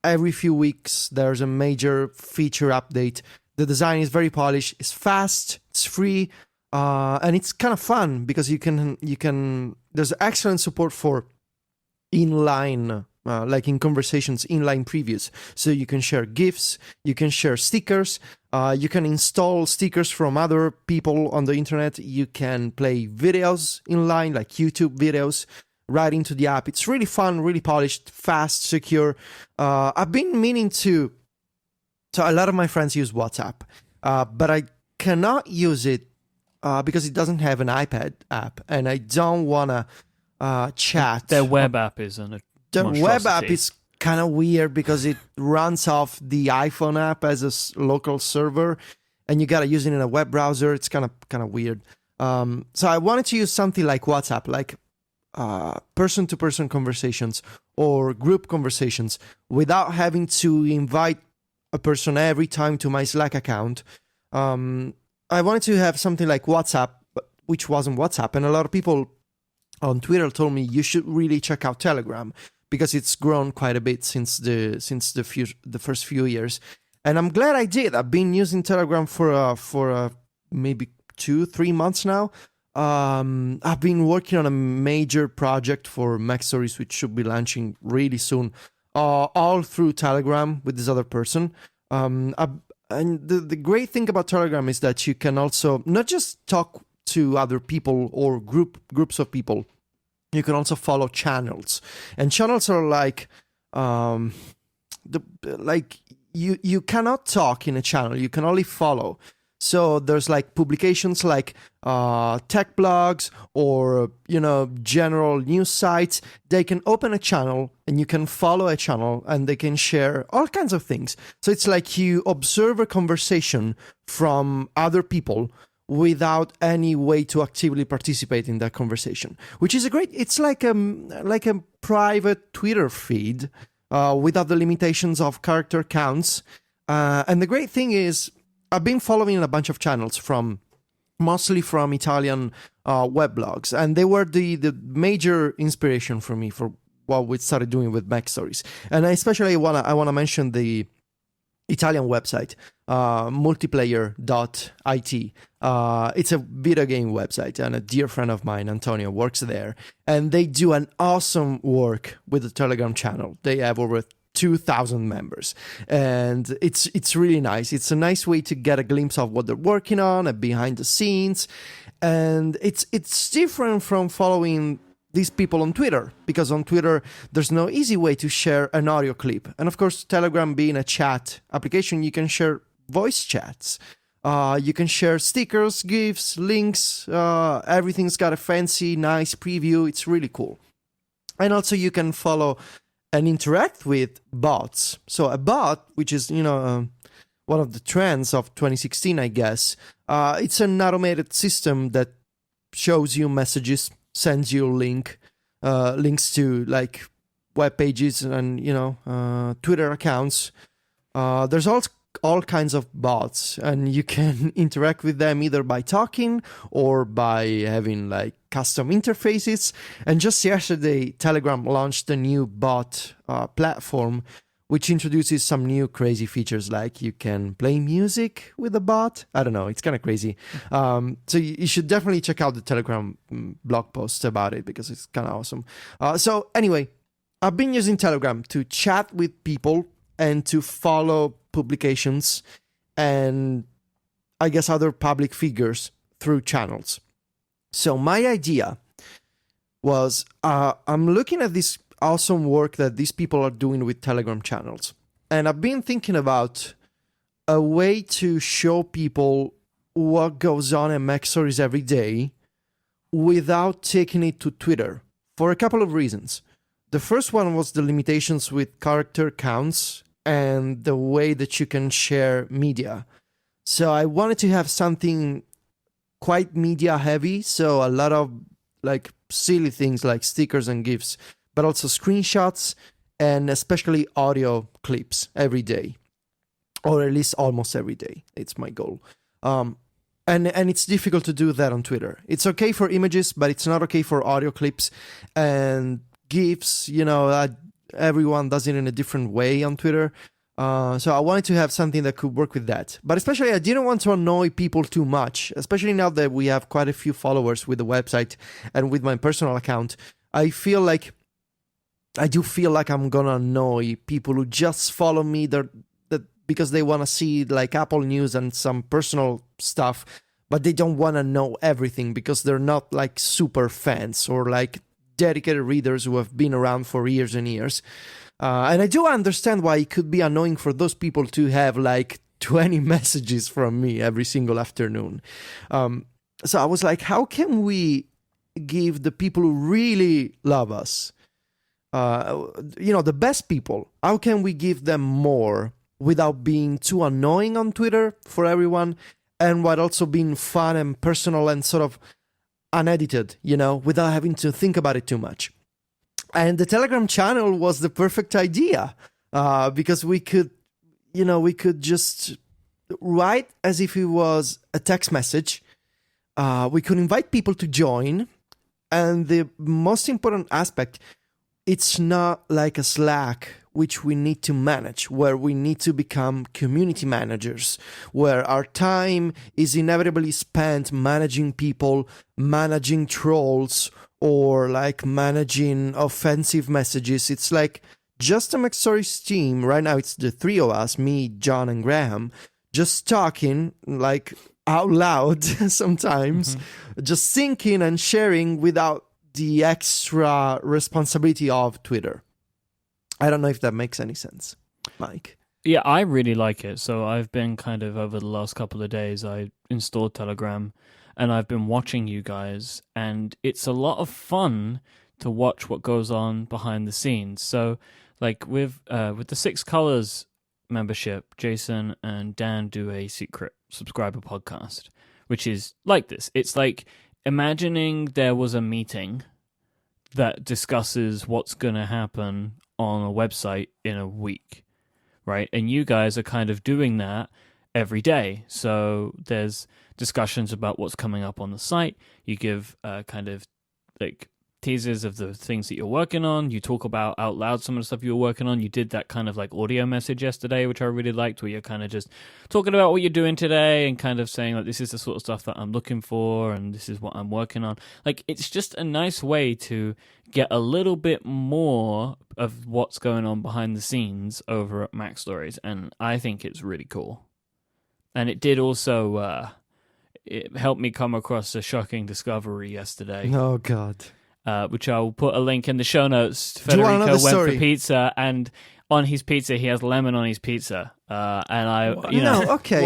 every few weeks. There's a major feature update. The design is very polished. It's fast. It's free, and it's kind of fun because you can. There's excellent support for inline, like in conversations, inline previews. So you can share GIFs, you can share stickers, you can install stickers from other people on the internet. You can play videos inline, like YouTube videos, right into the app. It's really fun, really polished, fast, secure. I've been meaning to. So a lot of my friends use WhatsApp, but I cannot use it because it doesn't have an iPad app, and I don't want to chat. Their web app is an The monstrosity. web app is kind of weird because it runs off the iPhone app as a local server, and you got to use it in a web browser. It's kind of weird. So I wanted to use something like WhatsApp, like person-to-person conversations or group conversations without having to invite a person every time to my Slack account. I wanted to have something like WhatsApp, which wasn't WhatsApp, and a lot of people on Twitter told me you should really check out Telegram because it's grown quite a bit since the first few years, and I'm glad I did. I've been using Telegram for maybe 2-3 months now. I've been working on a major project for Mac Stories, which should be launching really soon. All through Telegram with this other person. And the great thing about Telegram is that you can also not just talk to other people or groups of people. You can also follow channels, and channels are like you cannot talk in a channel. You can only follow. So there's like publications like tech blogs or, general news sites. They can open a channel and you can follow a channel and they can share all kinds of things. So it's like you observe a conversation from other people without any way to actively participate in that conversation, which is it's like a private Twitter feed without the limitations of character counts. And the great thing is, I've been following a bunch of channels mostly from Italian weblogs, and they were the major inspiration for me for what we started doing with Mac Stories. And I especially wanna mention the Italian website, multiplayer.it. It's a video game website, and a dear friend of mine, Antonio, works there, and they do an awesome work with the Telegram channel. They have over 2,000 members, and it's really nice. It's a nice way to get a glimpse of what they're working on and behind the scenes, and it's different from following these people on Twitter, because on Twitter there's no easy way to share an audio clip, and of course Telegram being a chat application, you can share voice chats, you can share stickers, GIFs, links, everything's got a fancy nice preview. It's really cool. And also you can follow and interact with bots. So a bot, which is, one of the trends of 2016, I guess, it's an automated system that shows you messages, sends you links to like web pages and, Twitter accounts. There's all kinds of bots, and you can interact with them either by talking or by having like custom interfaces. And just yesterday, Telegram launched a new bot platform, which introduces some new crazy features, like you can play music with a bot. I don't know, it's kind of crazy. So you should definitely check out the Telegram blog post about it, because it's kind of awesome. So anyway, I've been using Telegram to chat with people and to follow publications and I guess other public figures through channels. So my idea was, I'm looking at this awesome work that these people are doing with Telegram channels, and I've been thinking about a way to show people what goes on in Mac Stories every day without taking it to Twitter, for a couple of reasons. The first one was the limitations with character counts and the way that you can share media. So I wanted to have something quite media heavy, so a lot of like silly things like stickers and GIFs, but also screenshots and especially audio clips every day, or at least almost every day. It's my goal. And it's difficult to do that on Twitter. It's okay for images, but it's not okay for audio clips and GIFs. Everyone does it in a different way on Twitter. So I wanted to have something that could work with that. But especially I didn't want to annoy people too much, especially now that we have quite a few followers with the website and with my personal account. I do feel like I'm gonna annoy people who just follow me that because they want to see like Apple news and some personal stuff, but they don't want to know everything because they're not like super fans or like dedicated readers who have been around for years and years. And I do understand why it could be annoying for those people to have like 20 messages from me every single afternoon. So I was like, how can we give the people who really love us, the best people, how can we give them more without being too annoying on Twitter for everyone, and while also being fun and personal and sort of unedited, without having to think about it too much. And the Telegram channel was the perfect idea because we could just write as if it was a text message. We could invite people to join. And the most important aspect, it's not like a Slack, which we need to manage, where we need to become community managers, where our time is inevitably spent managing people, managing trolls, or like managing offensive messages. It's like just a McStories team. Right now it's the three of us, me, John, and Graham, just talking like out loud sometimes, just thinking and sharing without the extra responsibility of Twitter. I don't know if that makes any sense, Mike. Yeah, I really like it. So I've been kind of over the last couple of days, I installed Telegram and I've been watching you guys, and it's a lot of fun to watch what goes on behind the scenes. So like with the Six Colors membership, Jason and Dan do a secret subscriber podcast, which is like this. It's like imagining there was a meeting that discusses what's going to happen on a website in a week, right? And you guys are kind of doing that every day. So there's discussions about what's coming up on the site. You give kind of like teasers of the things that you're working on. You talk about out loud some of the stuff you're working on. You did that kind of like audio message yesterday, which I really liked, where you're kind of just talking about what you're doing today and kind of saying like, this is the sort of stuff that I'm looking for and this is what I'm working on. Like, it's just a nice way to get a little bit more of what's going on behind the scenes over at Mac Stories, and I think it's really cool. And it did also it helped me come across a shocking discovery yesterday. Oh God. Which I'll put a link in the show notes. Federico went story? for pizza, and on his pizza he has lemon on his pizza. And I, okay.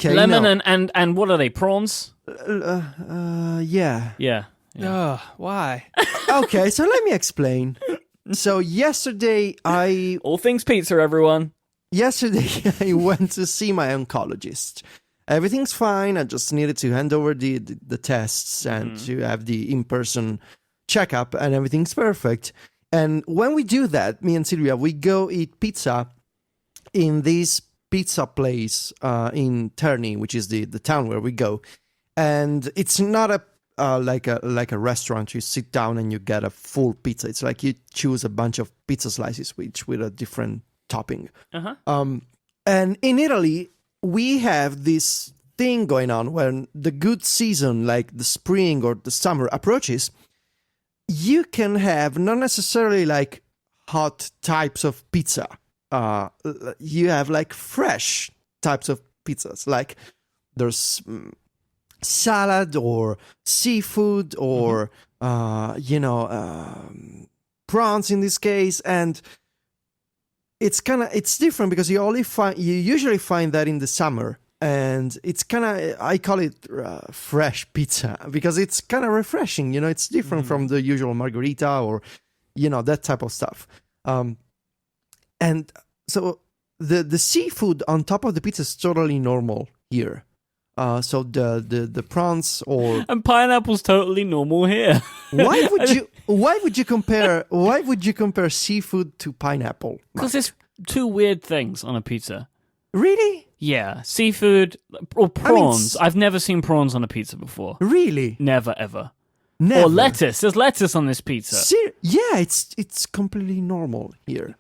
Lemon and what are they? Prawns? Yeah. Yeah. Oh, why? Okay, so let me explain. So yesterday all things pizza, everyone. I went to see my oncologist. Everything's fine. I just needed to hand over the tests and to have the in-person checkup, and everything's perfect. And when we do that, me and Silvia, we go eat pizza in this pizza place in Terni, which is the town where we go. And it's not like a restaurant. You sit down and you get a full pizza. It's like you choose a bunch of pizza slices, which with a different topping. And in Italy, we have this thing going on when the good season, like the spring or the summer, approaches. You can have not necessarily like hot types of pizza. You have like fresh types of pizzas. Like there's salad or seafood or prawns in this case, and it's different because you usually find that in the summer, and it's I call it fresh pizza because it's kind of refreshing. It's different from the usual margherita or that type of stuff. And so the seafood on top of the pizza is totally normal here. So the prawns or And pineapple's totally normal here. why would you compare seafood to pineapple? Because it's two weird things on a pizza. Really? Yeah, seafood or prawns. I've never seen prawns on a pizza before. Really? Never, ever. Never. Or lettuce. There's lettuce on this pizza. Yeah, it's completely normal here.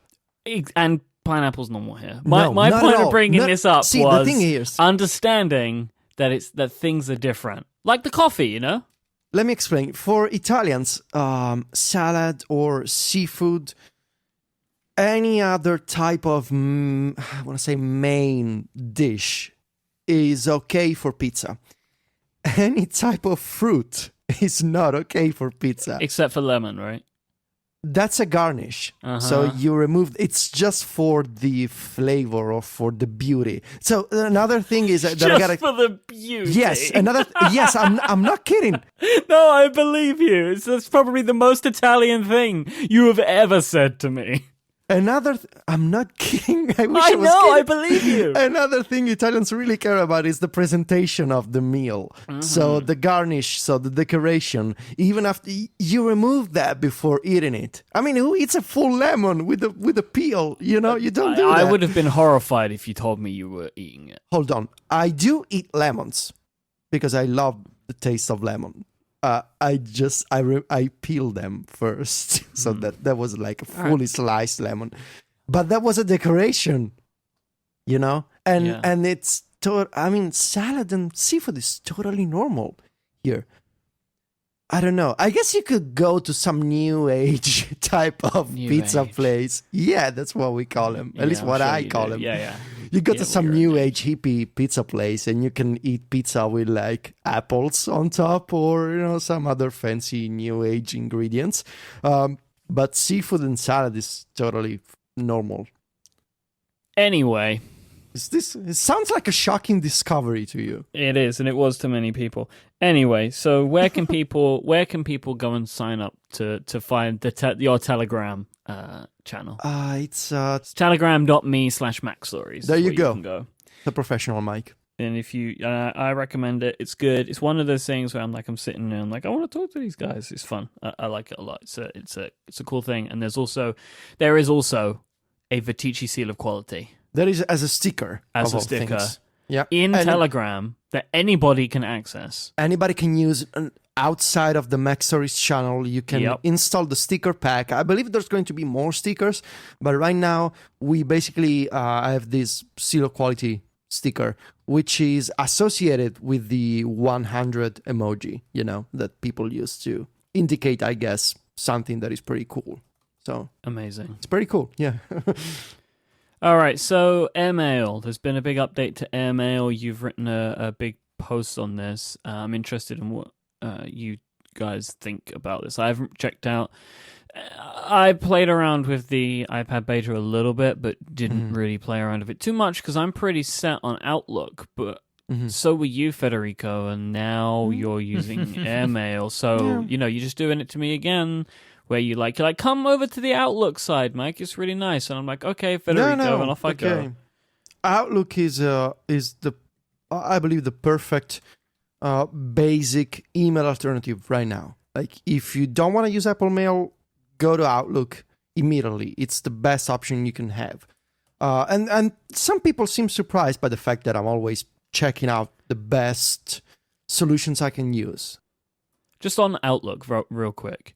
And pineapple's normal here. No, My not point at of all. bringing this up See, was the thing is, understanding that things are different. Like the coffee, let me explain. For Italians, salad or seafood, any other type of, I want to say main dish is okay for pizza. Any type of fruit is not okay for pizza. Except for lemon, right? That's a garnish. Uh-huh. So you remove, it's just for the flavor or for the beauty. So another thing is that Just I gotta, for the beauty. yes, I'm not kidding. No, I believe you. That's probably the most Italian thing you have ever said to me. I'm not kidding. I wish I I was know, kidding. I believe you. Another thing Italians really care about is the presentation of the meal. Mm-hmm. So the garnish, so the decoration, even after you remove that before eating it. I mean, who eats a full lemon with a peel? You don't do that. I would have been horrified if you told me you were eating it. Hold on. I do eat lemons because I love the taste of lemon. I peel them first, so that was like a fully sliced lemon, but that was a decoration, and it's salad and seafood is totally normal here. I don't know. I guess you could go to some new age type of pizza place. Yeah, that's what we call them. At least what I call them. Yeah. You go to some new age hippie pizza place and you can eat pizza with like apples on top or, some other fancy new age ingredients. But seafood and salad is totally normal. Anyway. It sounds like a shocking discovery to you. It is, and it was to many people. Anyway, so where can people go and sign up to find your Telegram channel? It's telegram.me/MacStories. There you go. Can go. The professional mic. And if you, I recommend it. It's good. It's one of those things where I'm sitting there and I want to talk to these guys. It's fun. I like it a lot. It's a cool thing. And there is also a Vitici seal of quality. That is as a sticker. As a sticker. Things. Yeah. In Telegram that anybody can access. Anybody can use outside of the Mac Stories channel. You can install the sticker pack. I believe there's going to be more stickers, but right now we basically have this seal of quality sticker, which is associated with the 100 emoji, that people use to indicate, I guess, something that is pretty cool. So amazing. It's pretty cool. Yeah. All right, so Airmail. There's been a big update to Airmail. You've written a big post on this. I'm interested in what you guys think about this. I haven't checked out. I played around with the iPad beta a little bit, but didn't really play around with it too much because I'm pretty set on Outlook. But so were you, Federico, and now you're using Airmail. So, you're just doing it to me again. Where you're like, come over to the Outlook side, Mike. It's really nice. And I'm like, okay, Federico, and off I go. Outlook is I believe, the perfect basic email alternative right now. Like, if you don't want to use Apple Mail, go to Outlook immediately. It's the best option you can have. And some people seem surprised by the fact that I'm always checking out the best solutions I can use. Just on Outlook, real quick.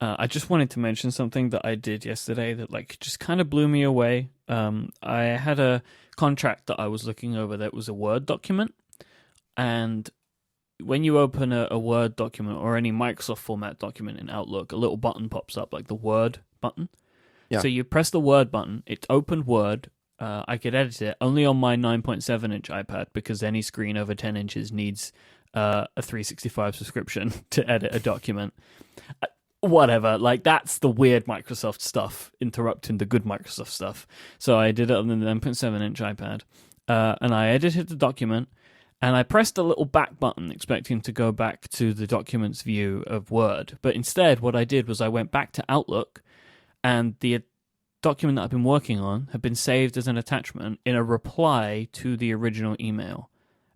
I just wanted to mention something that I did yesterday that just kind of blew me away. I had a contract that I was looking over that was a Word document, and when you open a Word document or any Microsoft format document in Outlook, a little button pops up, like the Word button. Yeah. So you press the Word button, it opened Word. I could edit it only on my 9.7-inch iPad because any screen over 10 inches needs a 365 subscription to edit a document. Whatever, that's the weird Microsoft stuff interrupting the good Microsoft stuff. So I did it on the 9.7-inch iPad, and I edited the document, and I pressed a little back button expecting to go back to the document's view of Word. But instead, what I did was I went back to Outlook, and the document that I've been working on had been saved as an attachment in a reply to the original email.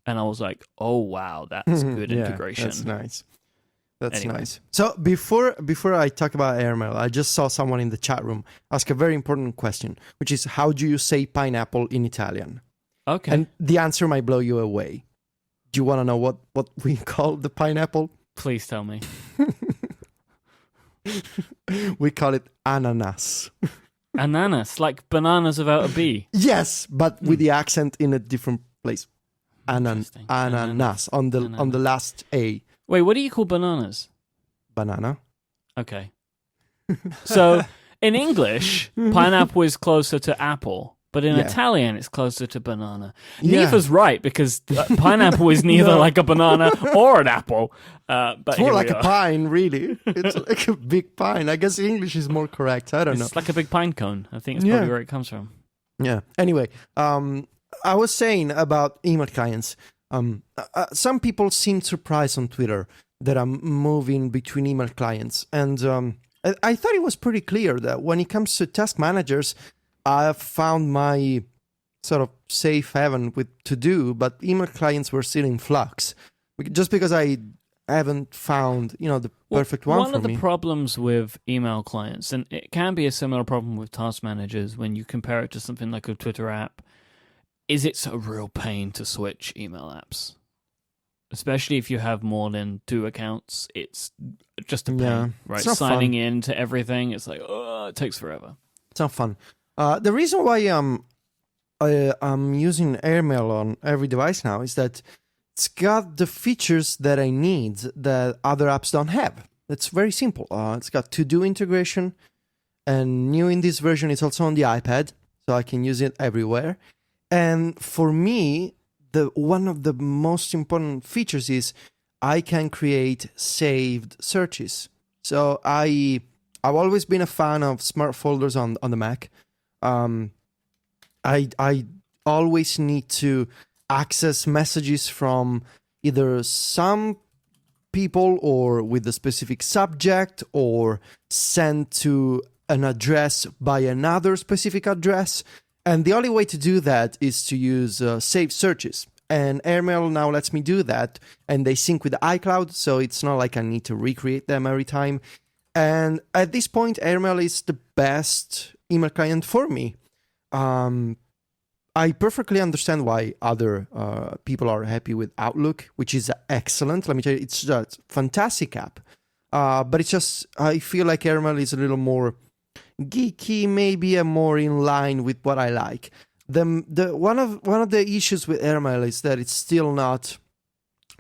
And I was like, oh, wow, that's good integration. That's nice. That's Anyway. nice. So before I talk about airmail, I just saw someone in the chat room ask a very important question, which is, how do you say pineapple in Italian? Okay. And the answer might blow you away. Do you want to know what we call the pineapple? Please tell me. We call it ananas. Ananas, like bananas without a B. Yes, but with the accent in a different place. Interesting. Ananas on the last A. Wait, what do you call bananas? Banana. Okay. So in English, pineapple is closer to apple, but in Italian, it's closer to banana. Yeah. Neither's right, because pineapple is neither like a banana or an apple. But It's more like a pine, really. It's like a big pine. I guess English is more correct. I don't know. It's like a big pine cone. I think it's probably where it comes from. Yeah. Anyway, I was saying about email clients. Some people seem surprised on Twitter that I'm moving between email clients. And I thought it was pretty clear that when it comes to task managers, I've found my sort of safe haven with to-do, but email clients were still in flux. Just because I haven't found, the perfect one for me. One of the problems with email clients, and it can be a similar problem with task managers when you compare it to something like a Twitter app, is it's a real pain to switch email apps. Especially if you have more than 2 accounts, it's just a pain, right? Signing in to everything, it's like, it takes forever. It's not fun. The reason why I'm using Airmail on every device now is that it's got the features that I need that other apps don't have. It's very simple. It's got to-do integration, and new in this version, it's also on the iPad, so I can use it everywhere. And for me, one of the most important features is I can create saved searches. So I've always been a fan of smart folders on the Mac. I always need to access messages from either some people or with a specific subject, or send to an address by another specific address. And the only way to do that is to use saved searches. And Airmail now lets me do that. And they sync with iCloud, so it's not like I need to recreate them every time. And at this point, Airmail is the best email client for me. I perfectly understand why other people are happy with Outlook, which is excellent. Let me tell you, it's a fantastic app. But it's just, I feel like Airmail is a little more geeky, maybe a more in line with what I like. One of the issues with Airmail is that it's still not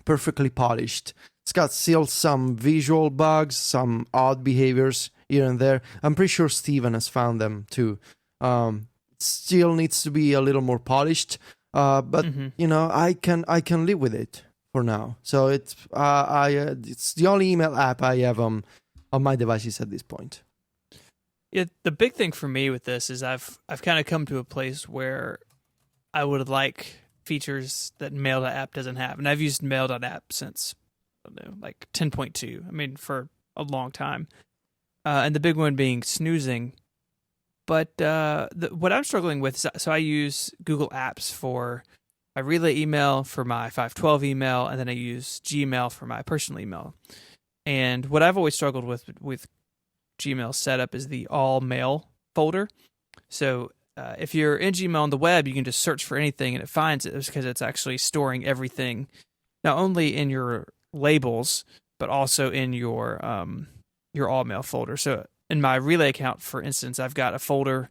perfectly polished. It's got still some visual bugs, some odd behaviors here and there. I'm pretty sure Steven has found them too. It still needs to be a little more polished, but I can live with it for now. So it's the only email app I have on my devices at this point. Yeah, the big thing for me with this is I've kind of come to a place where I would like features that Mail.app doesn't have, and I've used Mail.app since like 10.2. I mean, for a long time, and the big one being snoozing. But what I'm struggling with, so I use Google Apps for my Relay email, for my 512 email, and then I use Gmail for my personal email. And what I've always struggled with Gmail setup is the all mail folder. So if you're in Gmail on the web, you can just search for anything and it finds it, because it's actually storing everything, not only in your labels, but also in your all mail folder. So in my Relay account, for instance, I've got a folder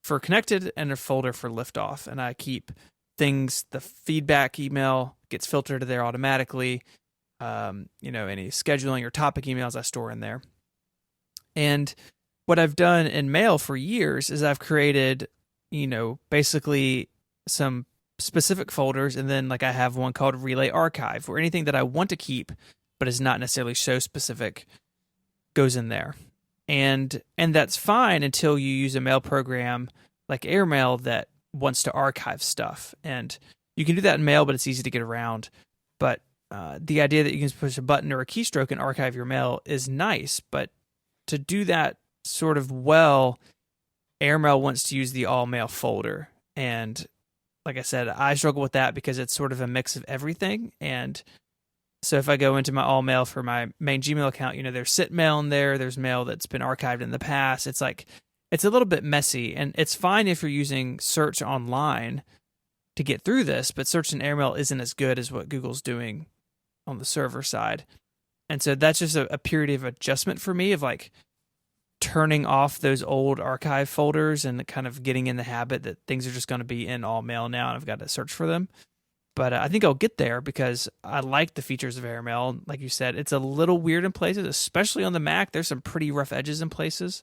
for connected and a folder for liftoff, and I keep things. The feedback email gets filtered to there automatically. Any scheduling or topic emails I store in there. And what I've done in Mail for years is I've created, basically some specific folders, and then like I have one called Relay Archive, where anything that I want to keep but is not necessarily so specific goes in there. And that's fine until you use a mail program like Airmail that wants to archive stuff. And you can do that in Mail, but it's easy to get around. But the idea that you can push a button or a keystroke and archive your mail is nice, but to do that sort of Airmail wants to use the all mail folder. And like I said, I struggle with that because it's sort of a mix of everything. And so if I go into my all mail for my main Gmail account, there's sent mail in there, there's mail that's been archived in the past. It's like, it's a little bit messy, and it's fine if you're using search online to get through this, but search in Airmail isn't as good as what Google's doing on the server side. And so that's just a period of adjustment for me of like turning off those old archive folders and kind of getting in the habit that things are just going to be in all mail now and I've got to search for them. But I think I'll get there because I like the features of Airmail. Like you said, it's a little weird in places, especially on the Mac. There's some pretty rough edges in places,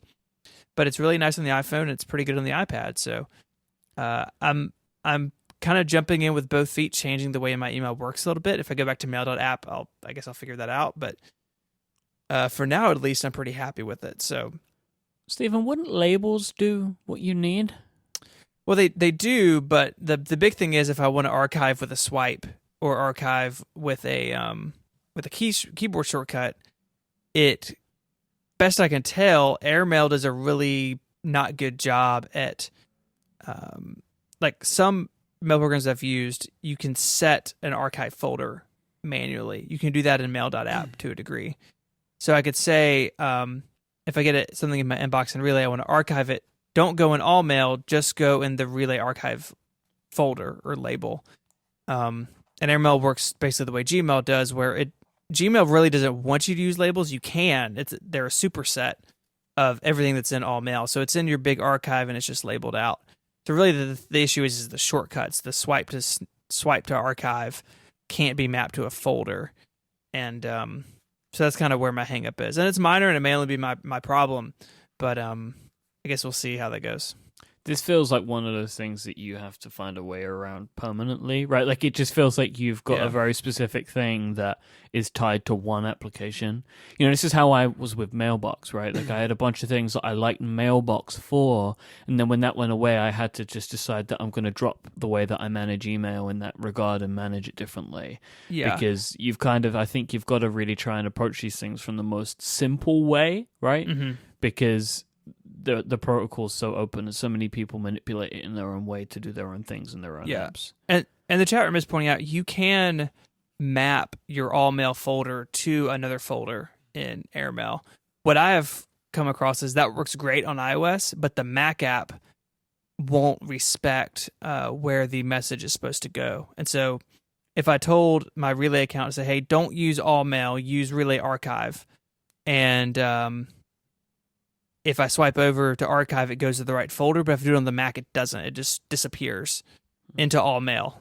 but it's really nice on the iPhone and it's pretty good on the iPad. So I'm kind of jumping in with both feet, changing the way my email works a little bit. If I go back to mail.app, I guess I'll figure that out. But for now, at least, I'm pretty happy with it. So, Stephen, wouldn't labels do what you need? Well, they do, but the big thing is if I want to archive with a swipe or archive with a keyboard shortcut, best I can tell, Airmail does a really not good job at like some mail programs I've used. You can set an archive folder manually. You can do that in mail.app to a degree. So I could say if I get something in my inbox in Relay, I want to archive it. Don't go in all mail, just go in the Relay archive folder or label. And Airmail works basically the way Gmail does, where Gmail really doesn't want you to use labels. You can. They're a superset of everything that's in all mail. So it's in your big archive and it's just labeled out. So really the issue is the shortcuts. The swipe to archive can't be mapped to a folder. And so that's kind of where my hang up is. And it's minor and it may only be my problem, but I guess we'll see how that goes. This feels like one of those things that you have to find a way around permanently, right? Like it just feels like you've got a very specific thing that is tied to one application. This is how I was with Mailbox, right? Like I had a bunch of things that I liked Mailbox for, and then when that went away, I had to just decide that I'm going to drop the way that I manage email in that regard and manage it differently. Yeah. Because I think you've got to really try and approach these things from the most simple way, right? Mm-hmm. Because the protocol is so open and so many people manipulate it in their own way to do their own things in their own apps. And the chat room is pointing out you can map your all mail folder to another folder in Airmail. What I have come across is that works great on iOS, but the Mac app won't respect where the message is supposed to go. And so if I told my Relay account to say, hey, don't use all mail, use Relay archive, and if I swipe over to archive, it goes to the right folder, but if I do it on the Mac, it doesn't. It just disappears into all mail.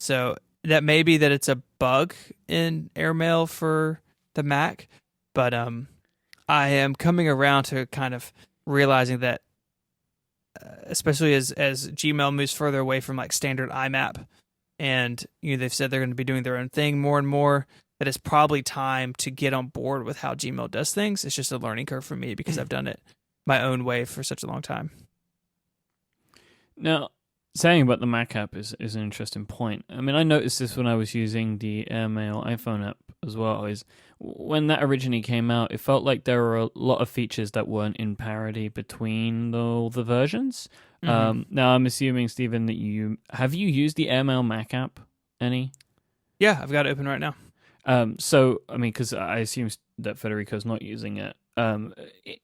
So that may be that it's a bug in Airmail for the Mac, but I am coming around to kind of realizing that, especially as Gmail moves further away from like standard IMAP, and they've said they're going to be doing their own thing more and more, that it's probably time to get on board with how Gmail does things. It's just a learning curve for me because I've done it my own way for such a long time. Now, saying about the Mac app is an interesting point. I mean, I noticed this when I was using the Airmail iPhone app as well. When that originally came out, it felt like there were a lot of features that weren't in parity between all the versions. Mm-hmm. Now, I'm assuming, Stephen, that have you used the Airmail Mac app any? Yeah, I've got it open right now. So, I mean, because I assume that Federico's not using it.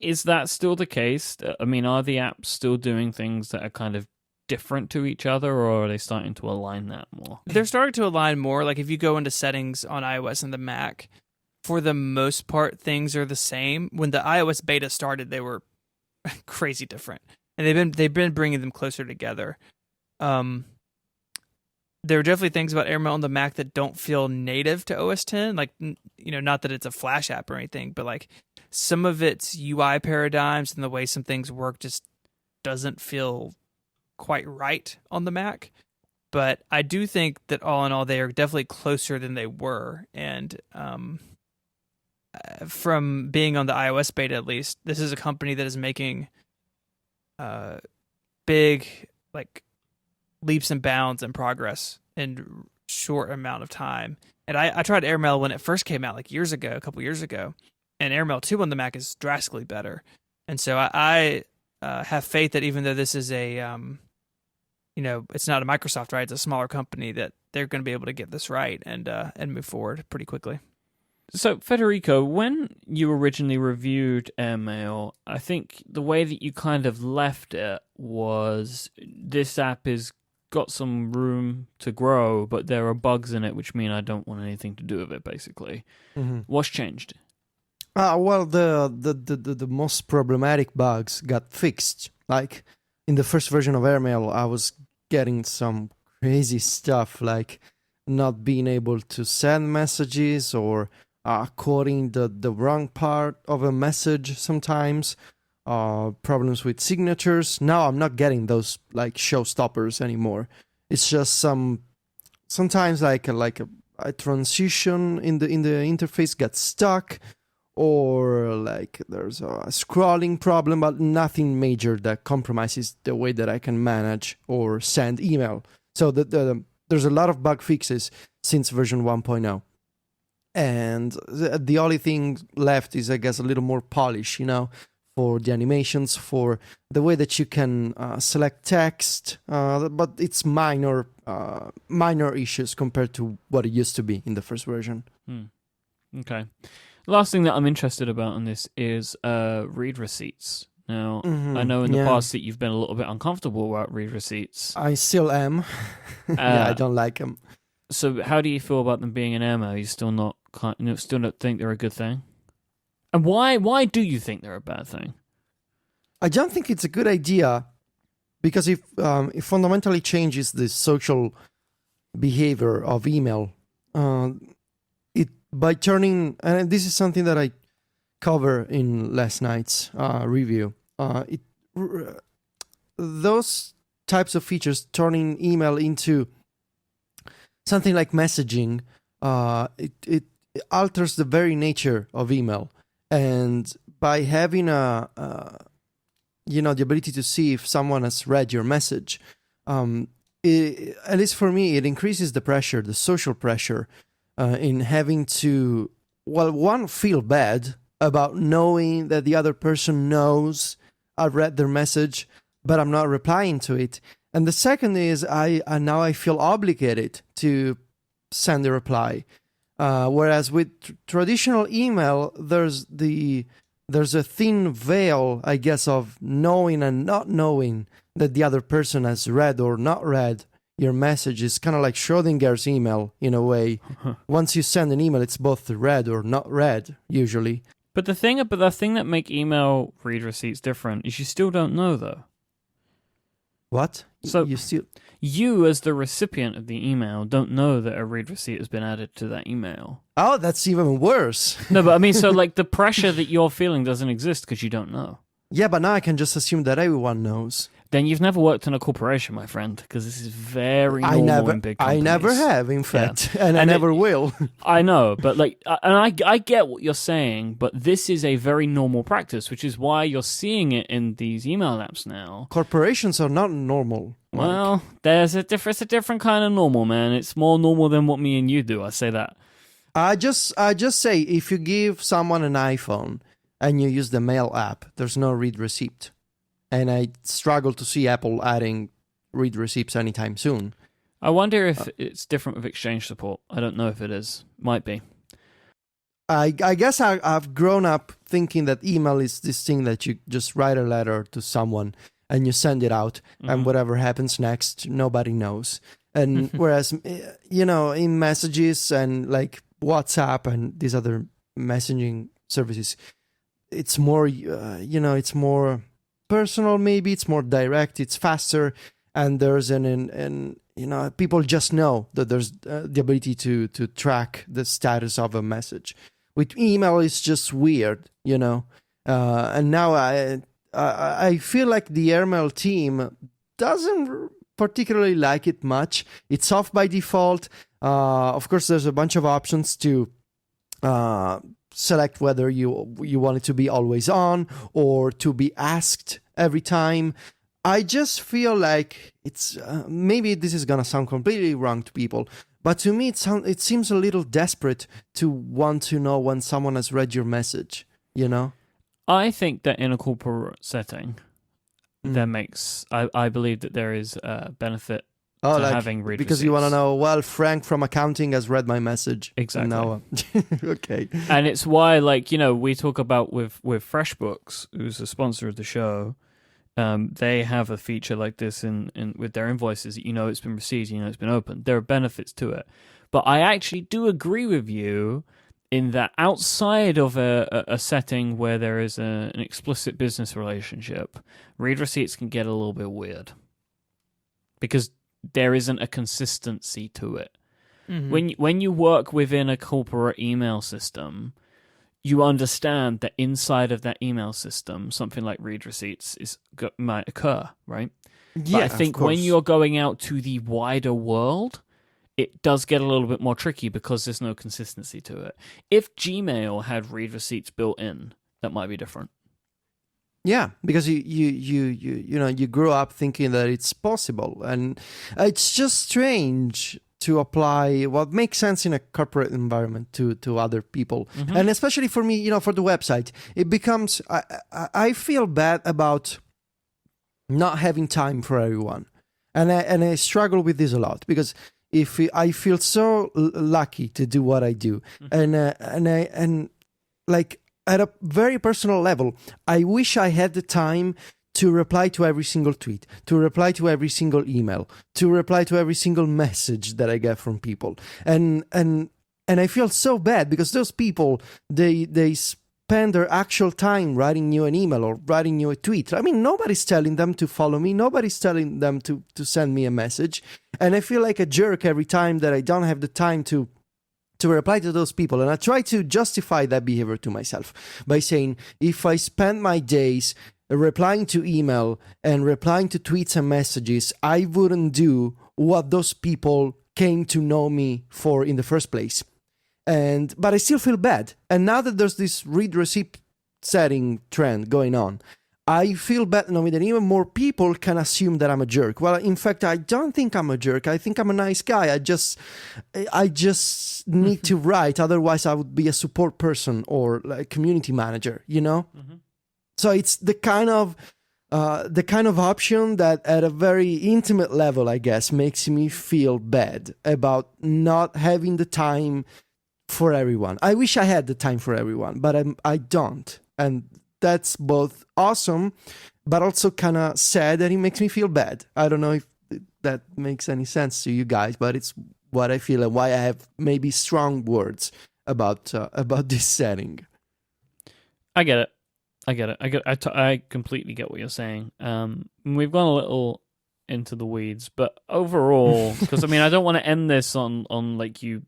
Is that still the case? I mean, are the apps still doing things that are kind of different to each other, or are they starting to align that more? They're starting to align more. Like if you go into settings on iOS and the Mac, for the most part, things are the same. When the iOS beta started, they were crazy different, and they've been bringing them closer together. There are definitely things about Airmail on the Mac that don't feel native to OS X. Like, not that it's a Flash app or anything, but like some of its UI paradigms and the way some things work just doesn't feel quite right on the Mac. But I do think that all in all, they are definitely closer than they were. And from being on the iOS beta, at least, this is a company that is making big, like, leaps and bounds and progress in short amount of time. And I tried Airmail when it first came out, like a couple years ago, and Airmail 2 on the Mac is drastically better. And so I have faith that even though this is a it's not a Microsoft, right? It's a smaller company, that they're going to be able to get this right and move forward pretty quickly. So, Federico, when you originally reviewed Airmail, I think the way that you kind of left it was this app has got some room to grow, but there are bugs in it which mean I don't want anything to do with it, basically. Mm-hmm. What's changed? Well, the most problematic bugs got fixed. Like in the first version of Airmail, I was getting some crazy stuff, like not being able to send messages or quoting the wrong part of a message sometimes, problems with signatures. Now I'm not getting those like showstoppers anymore. It's just sometimes like a transition in the interface gets stuck, or like there's a scrolling problem, but nothing major that compromises the way that I can manage or send email. So there's a lot of bug fixes since version 1.0. And the only thing left is, I guess, a little more polish, for the animations, for the way that you can select text, but it's minor issues compared to what it used to be in the first version. Okay. Last thing that I'm interested about on this is read receipts. Now, I know in the past that you've been a little bit uncomfortable about read receipts. I still am. I don't like them. So, how do you feel about them being in Airmail? You still don't think they're a good thing? And why do you think they're a bad thing? I don't think it's a good idea, because it fundamentally changes the social behavior of email. By turning, and this is something that I cover in last night's review. Those types of features, turning email into something like messaging, it alters the very nature of email. And by having the ability to see if someone has read your message, at least for me, it increases the pressure, the social pressure, in having to, one, feel bad about knowing that the other person knows I've read their message, but I'm not replying to it. And the second is now I feel obligated to send a reply. Whereas with traditional email, there's a thin veil, I guess, of knowing and not knowing that the other person has read or not read your message. Is kind of like Schrodinger's email in a way. Once you send an email, it's both read or not read, usually. But the thing that make email read receipts different is you still don't know, though. What? So you as the recipient of the email don't know that a read receipt has been added to that email. Oh, that's even worse. No, but I mean, so like the pressure that you're feeling doesn't exist because you don't know. Yeah, but now I can just assume that everyone knows. Then you've never worked in a corporation, my friend, because this is very normal in big companies. I never have, in fact, and I never will. I know, but I get what you're saying, but this is a very normal practice, which is why you're seeing it in these email apps now. Corporations are not normal. Well, it's a different kind of normal, man. It's more normal than what me and you do. I say that. I just say, if you give someone an iPhone and you use the Mail app, there's no read receipt. And I struggle to see Apple adding read receipts anytime soon. I wonder if it's different with Exchange support. I don't know if it is. Might be. I guess I've grown up thinking that email is this thing that you just write a letter to someone and you send it out, and whatever happens next, nobody knows. And whereas, in messages and like WhatsApp and these other messaging services, it's more, it's more personal, maybe it's more direct, it's faster, and there's people just know that there's the ability to track the status of a message. With email, it's just weird, and now I feel like the Airmail team doesn't particularly like it much. It's off by default. Of course, there's a bunch of options to select whether you want it to be always on or to be asked every time. I just feel like it's maybe this is gonna sound completely wrong to people, but to me it seems a little desperate to want to know when someone has read your message. I think that in a corporate setting, I believe that there is a benefit Oh, to having read because you want to receipts. know, well, Frank from accounting has read my message. Exactly. Now, okay. And it's why, like, we talk about with FreshBooks, who's a sponsor of the show. They have a feature like this in with their invoices. It's been received, it's been opened. There are benefits to it, but I actually do agree with you in that outside of a setting where there is an explicit business relationship, read receipts can get a little bit weird because there isn't a consistency to it. Mm-hmm. When you work within a corporate email system, you understand that inside of that email system, something like read receipts might occur, right? Yeah, But I think of course. when you're going out to the wider world, it does get a little bit more tricky because there's no consistency to it. If Gmail had read receipts built in, that might be different. Yeah, because you grew up thinking that it's possible, and it's just strange to apply what makes sense in a corporate environment to other people, and especially for me, for the website, it becomes I feel bad about not having time for everyone, and I struggle with this a lot because if I feel so lucky to do what I do, and like at a very personal level, I wish I had the time to reply to every single tweet, to reply to every single email, to reply to every single message that I get from people. And I feel so bad because those people, they spend their actual time writing you an email or writing you a tweet. I mean, nobody's telling them to follow me. Nobody's telling them to send me a message. And I feel like a jerk every time that I don't have the time to reply to those people. And I try to justify that behavior to myself by saying, if I spend my days replying to email and replying to tweets and messages, I wouldn't do what those people came to know me for in the first place. But I still feel bad. And now that there's this read receipt setting trend going on, I feel bad knowing that even more people can assume that I'm a jerk. Well, in fact, I don't think I'm a jerk. I think I'm a nice guy. I just need to write. Otherwise, I would be a support person or a community manager, So it's the kind of option that at a very intimate level, I guess, makes me feel bad about not having the time for everyone. I wish I had the time for everyone, but I don't. And that's both awesome, but also kind of sad that it makes me feel bad. I don't know if that makes any sense to you guys, but it's what I feel and why I have maybe strong words about this setting. I get it. I completely get what you're saying. We've gone a little into the weeds, but overall, because I don't want to end this on like you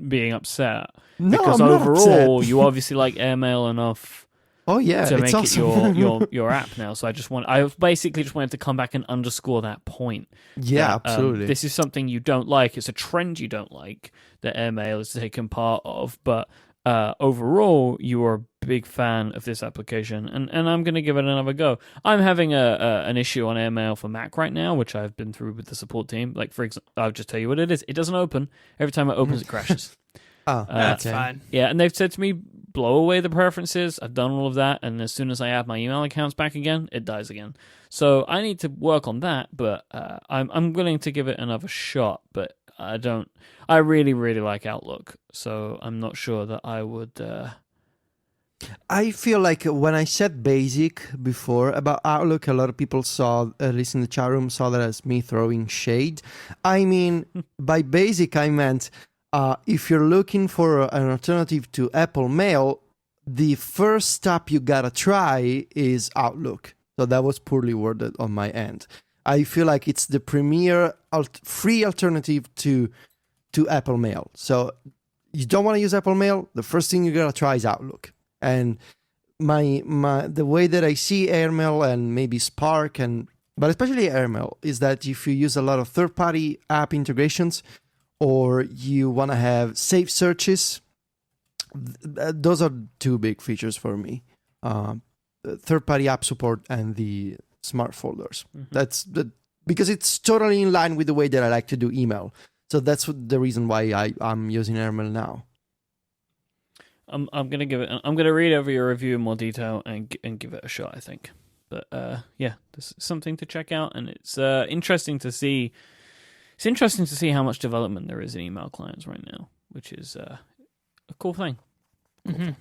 being upset. No, because I'm not overall, upset. you obviously like airmail enough. Oh yeah, to it's make awesome. it your app now. So I basically just wanted to come back and underscore that point. Yeah, that, absolutely. This is something you don't like. It's a trend you don't like that airmail is taken part of. But overall, you are a big fan of this application, and I'm going to give it another go. I'm having an issue on airmail for Mac right now, which I've been through with the support team. Like, for example, I'll just tell you what it is. It doesn't open. Every time it opens, it crashes. That's okay. fine. Yeah, and they've said to me, blow away the preferences. I've done all of that, and as soon as I add my email accounts back again, it dies again. So I need to work on that, but I'm willing to give it another shot. But I really, really like Outlook, so I'm not sure that I would. I feel like when I said basic before about Outlook, a lot of people saw, at least in the chat room, saw that as me throwing shade. I mean, by basic, I meant if you're looking for an alternative to Apple Mail, the first step you gotta try is Outlook. So that was poorly worded on my end. I feel like it's the premier free alternative to Apple Mail. So you don't want to use Apple Mail, the first thing you gotta try is Outlook. And the way that I see Airmail and maybe Spark but especially Airmail is that if you use a lot of third-party app integrations, or you want to have safe searches, those are two big features for me. Third-party app support and the smart folders. Mm-hmm. Because it's totally in line with the way that I like to do email. So that's the reason why I'm using Airmail now. I'm gonna give it. I'm gonna read over your review in more detail and give it a shot. I think, but yeah, this is something to check out, and it's interesting to see. It's interesting to see how much development there is in email clients right now, which is a cool thing. Mm-hmm.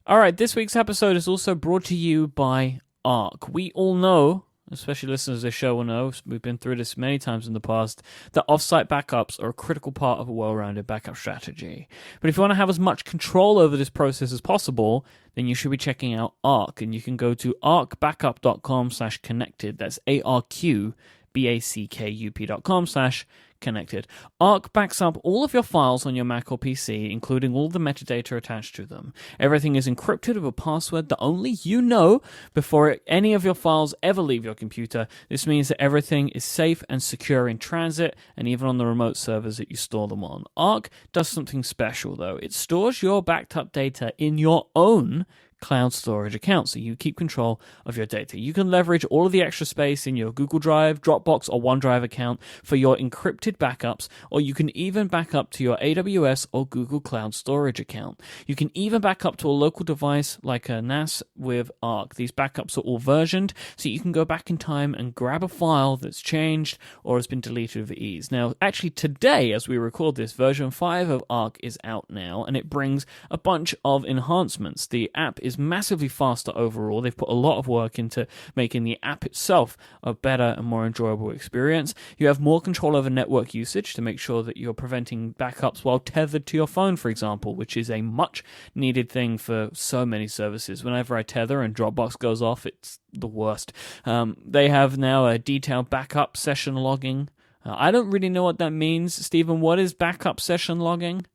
All right, this week's episode is also brought to you by Arc. We all know, especially listeners of this show will know, we've been through this many times in the past, that offsite backups are a critical part of a well-rounded backup strategy. But if you want to have as much control over this process as possible, then you should be checking out Arc, and you can go to arcbackup.com/connected. That's ARCBACKUP.com/connected. Arc backs up all of your files on your Mac or PC, including all the metadata attached to them. Everything is encrypted with a password that only you know before any of your files ever leave your computer. This means that everything is safe and secure in transit and even on the remote servers that you store them on. Arc does something special, though. It stores your backed up data in your own cloud storage account, so you keep control of your data. You can leverage all of the extra space in your Google Drive, Dropbox, or OneDrive account for your encrypted backups, or you can even back up to your AWS or Google Cloud Storage account. You can even back up to a local device like a NAS with Arc. These backups are all versioned, so you can go back in time and grab a file that's changed or has been deleted with ease. Now, actually today, as we record this, version 5 of Arc is out now, and it brings a bunch of enhancements. The app is massively faster overall. They've put a lot of work into making the app itself a better and more enjoyable experience. You have more control over network usage to make sure that you're preventing backups while tethered to your phone, for example, which is a much needed thing for so many services. Whenever I tether and Dropbox goes off, it's the worst. They have now a detailed backup session logging. I don't really know what that means. Stephen, what is backup session logging?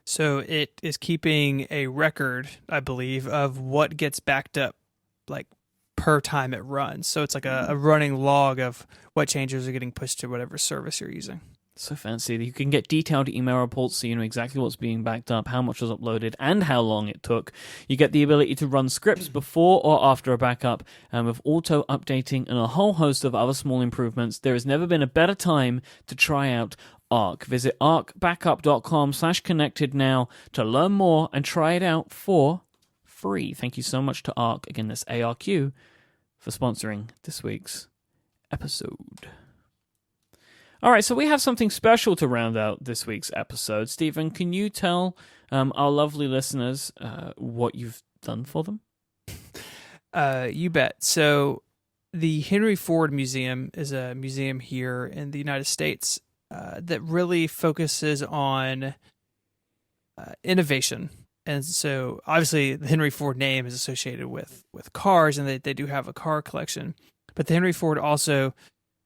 So it is keeping a record, I believe, of what gets backed up, like per time it runs. So it's like a running log of what changes are getting pushed to whatever service you're using. So fancy. You can get detailed email reports so you know exactly what's being backed up, how much was uploaded, and how long it took. You get the ability to run scripts before or after a backup, and with auto-updating and a whole host of other small improvements, there has never been a better time to try out Arc. Visit arcbackup.com/connected now to learn more and try it out for free. Thank you so much to Arc, again that's ARQ, for sponsoring this week's episode. All right, so we have something special to round out this week's episode. Stephen, can you tell our lovely listeners what you've done for them? You bet. So the Henry Ford Museum is a museum here in the United States that really focuses on innovation. And so obviously the Henry Ford name is associated with cars, and they do have a car collection. But the Henry Ford also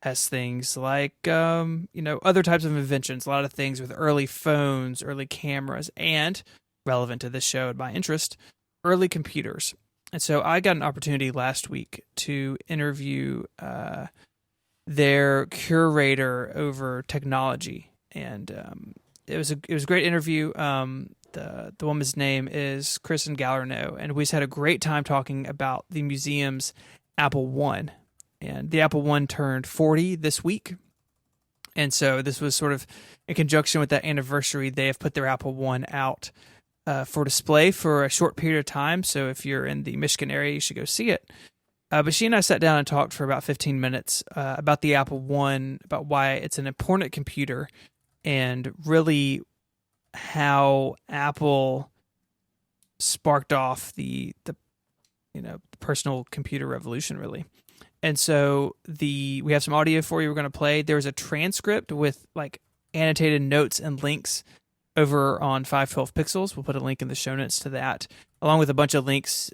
has things like, other types of inventions, a lot of things with early phones, early cameras, and relevant to this show and my interest, early computers. And so I got an opportunity last week to interview their curator over technology, and it was a great interview. The woman's name is Kristen Gallerno, and we just had a great time talking about the museum's Apple One. And the Apple One turned 40 this week. And so this was sort of in conjunction with that anniversary. They have put their Apple One out for display for a short period of time. So if you're in the Michigan area, you should go see it. But she and I sat down and talked for about 15 minutes about the Apple One, about why it's an important computer, and really how Apple sparked off the personal computer revolution, really. And so we have some audio for you we're going to play. There's a transcript with like annotated notes and links over on 512 Pixels. We'll put a link in the show notes to that, along with a bunch of links.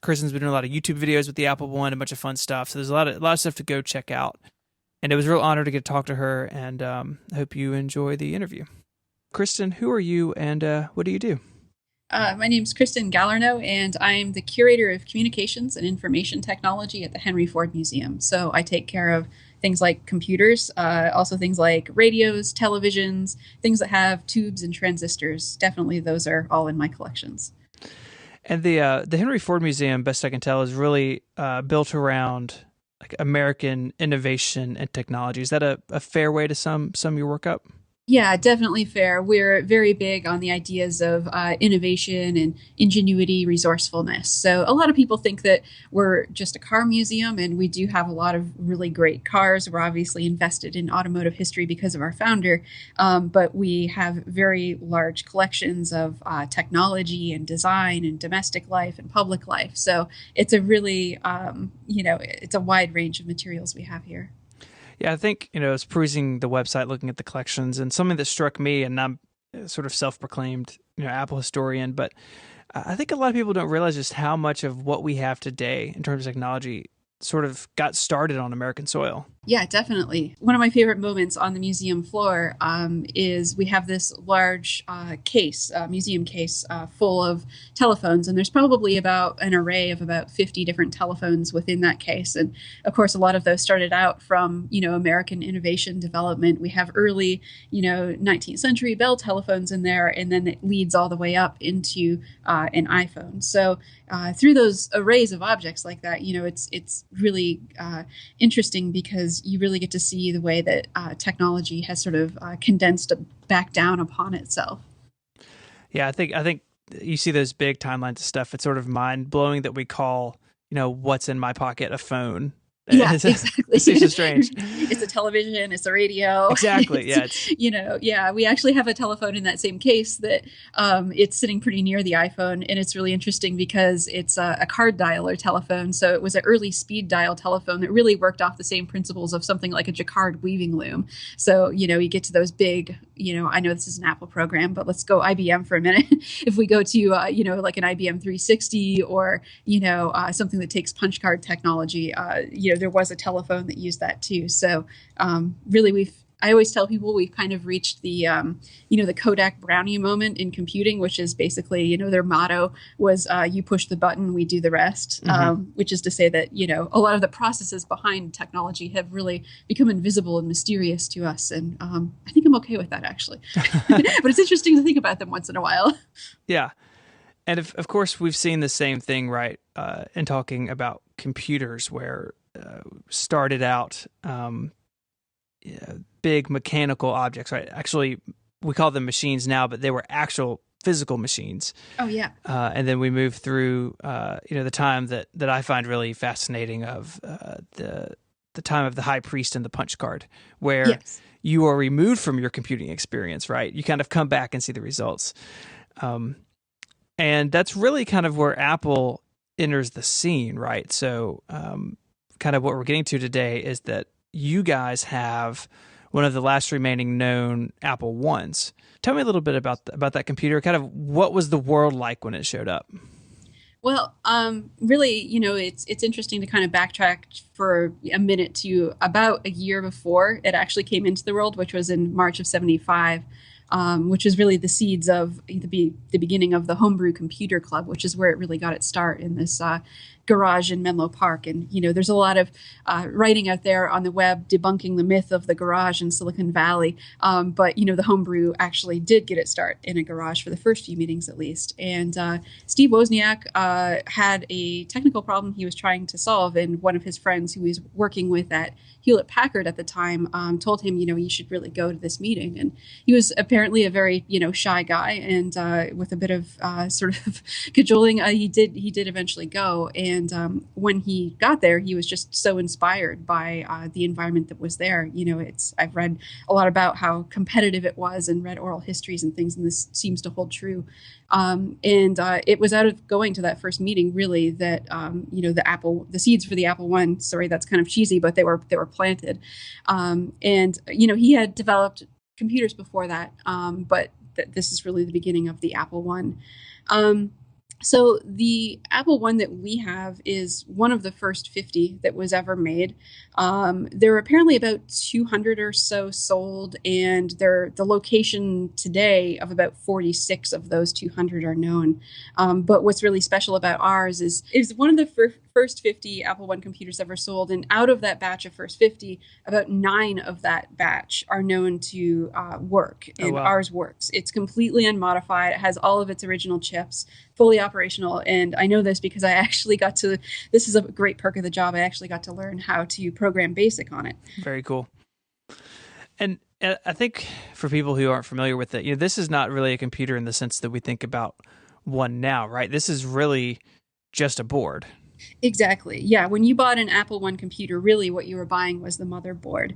Kristen's been doing a lot of YouTube videos with the Apple One, a bunch of fun stuff. So there's a lot of stuff to go check out. And it was a real honor to get to talk to her, and I hope you enjoy the interview. Kristen, who are you, and what do you do? My name is Kristen Gallerno, and I'm the curator of communications and information technology at the Henry Ford Museum. So I take care of things like computers, also things like radios, televisions, things that have tubes and transistors. Definitely those are all in my collections. And the Henry Ford Museum, best I can tell, is really built around like American innovation and technology. Is that a fair way to sum your work up? Yeah, definitely fair. We're very big on the ideas of innovation and ingenuity, resourcefulness. So a lot of people think that we're just a car museum, and we do have a lot of really great cars. We're obviously invested in automotive history because of our founder, but we have very large collections of technology and design and domestic life and public life. So it's a really, it's a wide range of materials we have here. Yeah, I think, I was perusing the website, looking at the collections, and something that struck me, and I'm sort of self-proclaimed, Apple historian, but I think a lot of people don't realize just how much of what we have today in terms of technology sort of got started on American soil. Yeah, definitely. One of my favorite moments on the museum floor is we have this large museum case full of telephones, and there's probably about an array of about 50 different telephones within that case. And of course, a lot of those started out from, American innovation development. We have early, 19th century Bell telephones in there, and then it leads all the way up into an iPhone. So through those arrays of objects like that, it's really interesting because you really get to see the way that technology has sort of condensed back down upon itself. Yeah, I think you see those big timelines of stuff. It's sort of mind blowing that we call, what's in my pocket a phone. Yeah, exactly. It seems so strange. It's a television, it's a radio. Exactly. Yeah. We actually have a telephone in that same case that it's sitting pretty near the iPhone. And it's really interesting because it's a card dialer telephone. So it was an early speed dial telephone that really worked off the same principles of something like a Jacquard weaving loom. So, you get to those big, I know this is an Apple program, but let's go IBM for a minute. If we go to, like an IBM 360 or, something that takes punch card technology, there was a telephone that used that too. So really, I always tell people we've kind of reached the, the Kodak Brownie moment in computing, which is basically, their motto was you push the button, we do the rest, which is to say that, a lot of the processes behind technology have really become invisible and mysterious to us. And I think I'm okay with that, actually. But it's interesting to think about them once in a while. Yeah. And of course, we've seen the same thing, right, in talking about computers where started out big mechanical objects, right? Actually, we call them machines now, but they were actual physical machines. Oh, yeah. And then we moved through, the time that I find really fascinating of the time of the high priest and the punch card, where Yes. you are removed from your computing experience, right? You kind of come back and see the results. And that's really kind of where Apple enters the scene, right? So kind of what we're getting to today is that you guys have one of the last remaining known Apple Ones. Tell me a little bit about that computer. Kind of what was the world like when it showed up? Well, really, it's interesting to kind of backtrack for a minute to about a year before it actually came into the world, which was in March of '75. Which is really the seeds of the beginning of the Homebrew Computer Club, which is where it really got its start in this garage in Menlo Park. And, there's a lot of writing out there on the web debunking the myth of the garage in Silicon Valley. But, the Homebrew actually did get its start in a garage for the first few meetings, at least. And Steve Wozniak had a technical problem he was trying to solve. And one of his friends who he was working with at Hewlett Packard at the time told him, you should really go to this meeting. And he was apparently a very, shy guy, and with a bit of sort of cajoling, he did eventually go. And when he got there, he was just so inspired by the environment that was there. I've read a lot about how competitive it was and read oral histories and things, and this seems to hold true. And it was out of going to that first meeting, really, that the seeds for the Apple One. Sorry, that's kind of cheesy, but they were planted. And he had developed computers before that, but this is really the beginning of the Apple One. So the Apple One that we have is one of the first 50 that was ever made. There are apparently about 200 or so sold, and the location today of about 46 of those 200 are known. But what's really special about ours is one of the first 50 Apple One computers ever sold, and out of that batch of first 50, about 9 of that batch are known to work, and wow. Ours works. It's completely unmodified. It has all of its original chips, fully operational. And I know this because this is a great perk of the job. I actually got to learn how to program BASIC on it. Very cool. And I think for people who aren't familiar with it, this is not really a computer in the sense that we think about one now, right? This is really just a board. Exactly. Yeah. When you bought an Apple One computer, really what you were buying was the motherboard.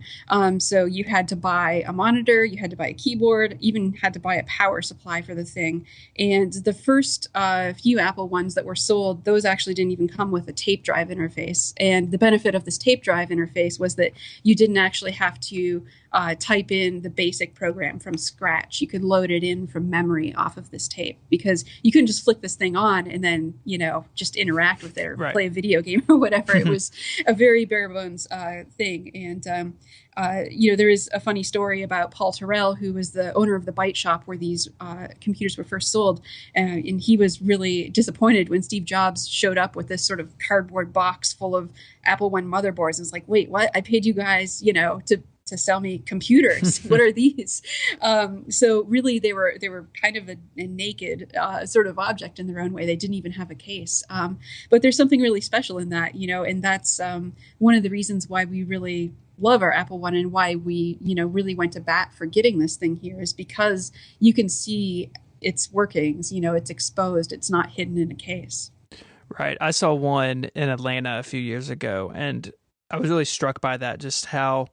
So you had to buy a monitor, you had to buy a keyboard, even had to buy a power supply for the thing. And the first few Apple Ones that were sold, those actually didn't even come with a tape drive interface. And the benefit of this tape drive interface was that you didn't actually have to type in the basic program from scratch. You could load it in from memory off of this tape, because you couldn't just flick this thing on and then, just interact with it or Right. play a video game or whatever. It was a very bare bones thing. And, there is a funny story about Paul Terrell, who was the owner of the Byte Shop where these computers were first sold. And he was really disappointed when Steve Jobs showed up with this sort of cardboard box full of Apple One motherboards. And it's like, wait, what? I paid you guys, to sell me computers. What are these? So really, they were kind of a naked sort of object in their own way. They didn't even have a case. But there's something really special in that, and that's one of the reasons why we really love our Apple One and why we, really went to bat for getting this thing here, is because you can see its workings. It's exposed. It's not hidden in a case. Right. I saw one in Atlanta a few years ago, and I was really struck by that, just how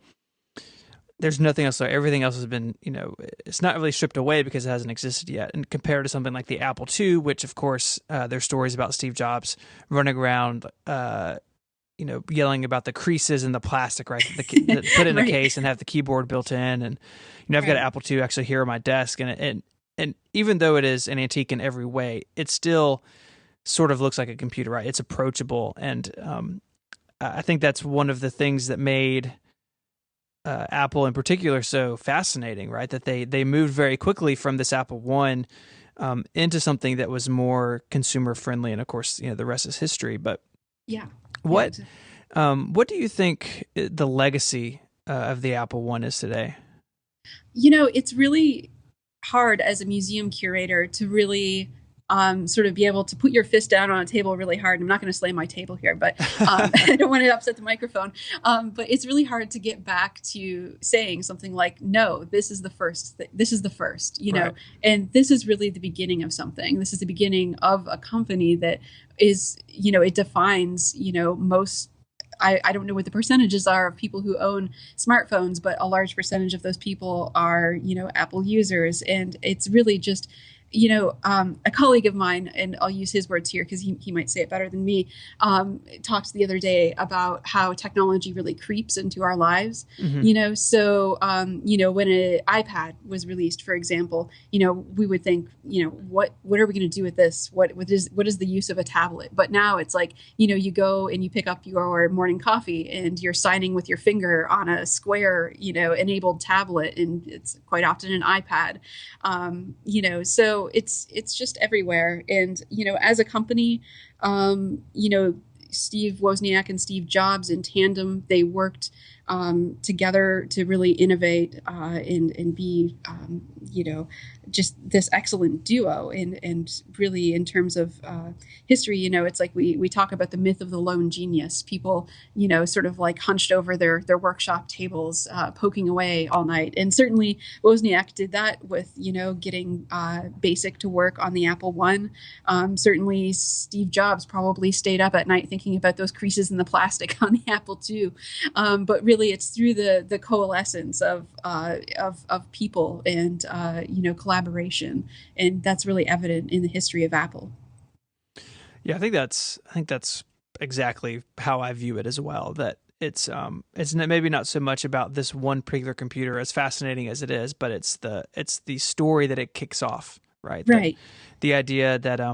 there's nothing else there. Everything else has been, it's not really stripped away because it hasn't existed yet. And compared to something like the Apple II, which of course, there's stories about Steve Jobs running around, yelling about the creases in the plastic, right? That put in a Right. case and have the keyboard built in. And, I've got an Apple II actually here on my desk. And even though it is an antique in every way, it still sort of looks like a computer, right? It's approachable. And I think that's one of the things that made Apple in particular so fascinating, right? That they moved very quickly from this Apple One into something that was more consumer friendly, and of course, the rest is history. But Yeah. what Yeah, what do you think the legacy of the Apple One is today? it's really hard as a museum curator to really sort of be able to put your fist down on a table really hard. I'm not going to slam my table here, but I don't want to upset the microphone. But it's really hard to get back to saying something like, no, this is the first. This is the first, Right. and this is really the beginning of something. This is the beginning of a company that is, it defines, most. I don't know what the percentages are of people who own smartphones, but a large percentage of those people are, Apple users. And it's really just, a colleague of mine, and I'll use his words here because he might say it better than me, talked the other day about how technology really creeps into our lives. Mhm. So, when an iPad was released, for example, we would think, what are we going to do with this? What is the use of a tablet? But now it's like, you go and you pick up your morning coffee and you're signing with your finger on a square, enabled tablet, and it's quite often an iPad. So it's just everywhere. And, as a company, Steve Wozniak and Steve Jobs in tandem, they worked together to really innovate and be, just this excellent duo. And really, in terms of history, it's like we talk about the myth of the lone genius. People, sort of like hunched over their workshop tables, poking away all night. And certainly Wozniak did that with, getting BASIC to work on the Apple One. Certainly Steve Jobs probably stayed up at night thinking about those creases in the plastic on the Apple II. But really, it's through the coalescence of people and collaboration, and that's really evident in the history of Apple. Yeah, I think that's exactly how I view it as well. That it's maybe not so much about this one particular computer, as fascinating as it is, but it's the story that it kicks off, right? Right. The idea that I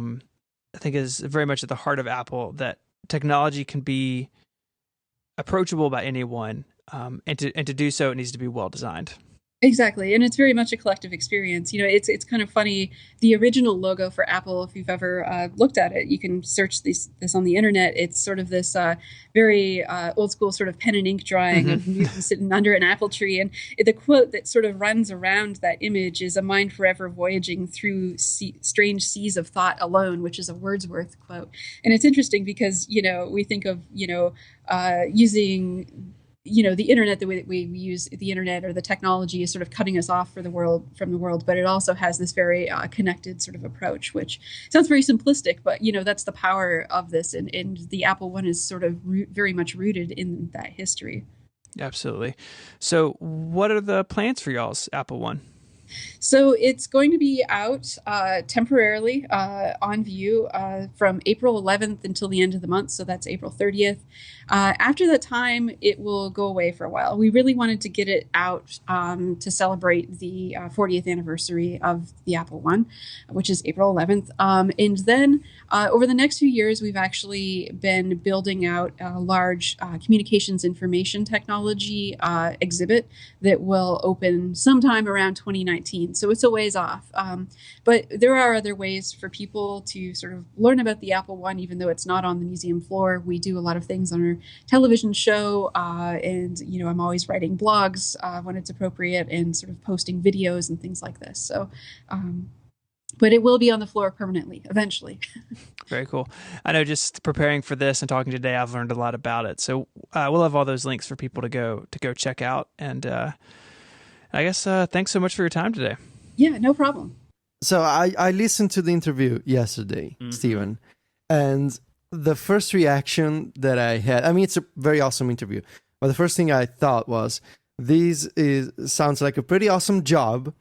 think is very much at the heart of Apple, that technology can be approachable by anyone, and to do so, it needs to be well designed. Exactly, and it's very much a collective experience. It's kind of funny. The original logo for Apple, if you've ever looked at it, you can search this on the internet. It's sort of this very old school sort of pen and ink drawing of Newton sitting under an apple tree, and the quote that sort of runs around that image is "A mind forever voyaging through strange seas of thought alone," which is a Wordsworth quote. And it's interesting because we think of using the internet, the way that we use the internet or the technology is sort of cutting us off from the world, but it also has this very connected sort of approach, which sounds very simplistic, but that's the power of this, and the Apple One is sort of very much rooted in that history. Absolutely. So what are the plans for y'all's Apple One? So it's going to be out temporarily on view from April 11th until the end of the month. So that's April 30th. After that time, it will go away for a while. We really wanted to get it out to celebrate the 40th anniversary of the Apple One, which is April 11th. And then over the next few years, we've actually been building out a large communications information technology exhibit that will open sometime around 2019. So it's a ways off. But there are other ways for people to sort of learn about the Apple One, even though it's not on the museum floor. We do a lot of things on our television show, and I'm always writing blogs when it's appropriate, and sort of posting videos and things like this. So, but it will be on the floor permanently eventually. Very cool. I know, just preparing for this and talking today, I've learned a lot about it. So we'll have all those links for people to go check out. And I guess thanks so much for your time today. Yeah, no problem. So I listened to the interview yesterday, Stephen, and the first reaction that I had, I mean, it's a very awesome interview, but the first thing I thought was, sounds like a pretty awesome job,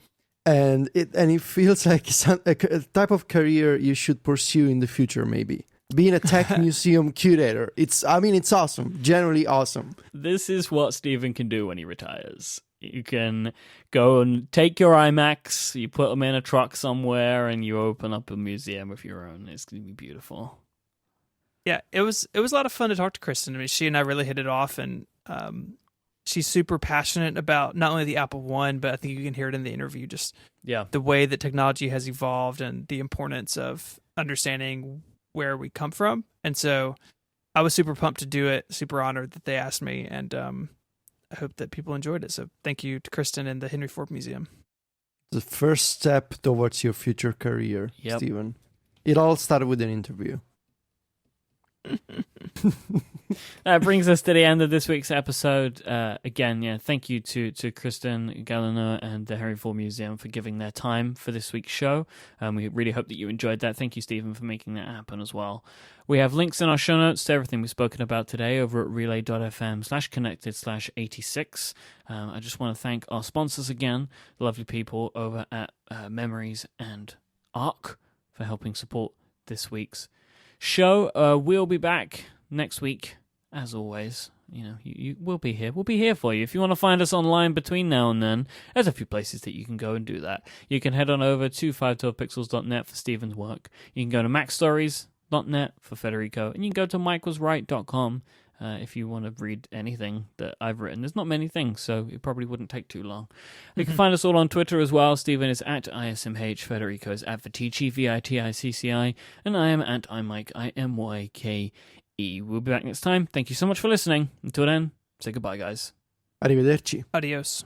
and it feels like a type of career you should pursue in the future, maybe. Being a tech museum curator. It's awesome. Generally awesome. This is what Stephen can do when he retires. You can go and take your iMacs, you put them in a truck somewhere, and you open up a museum of your own. It's going to be beautiful. Yeah, it was a lot of fun to talk to Kristen. I mean, she and I really hit it off, and she's super passionate about not only the Apple One, but I think you can hear it in the interview, just the way that technology has evolved and the importance of understanding where we come from. And so I was super pumped to do it, super honored that they asked me, and I hope that people enjoyed it. So thank you to Kristen and the Henry Ford Museum. The first step towards your future career, Stephen. It all started with an interview. That brings us to the end of this week's episode. Again, thank you to Kristen Galliner and the Henry Ford Museum for giving their time for this week's show. We really hope that you enjoyed that. Thank you, Stephen, for making that happen as well. We have links in our show notes to everything we've spoken about today over at relay.fm/connected/86. I just want to thank our sponsors again, the lovely people over at Memories and Arc, for helping support this week's show. We'll be back next week, as always. You will be here. We'll be here for you. If you want to find us online between now and then, there's a few places that you can go and do that. You can head on over to 512pixels.net for Stephen's work. You can go to macstories.net for Federico, and you can go to michaelsright.com if you want to read anything that I've written. There's not many things, so it probably wouldn't take too long. You can find us all on Twitter as well. Stephen is at ISMH, Federico is at Viticci, VITICCI, and I am at iMike, IMYKE. We'll be back next time. Thank you so much for listening. Until then, say goodbye, guys. Arrivederci. Adios.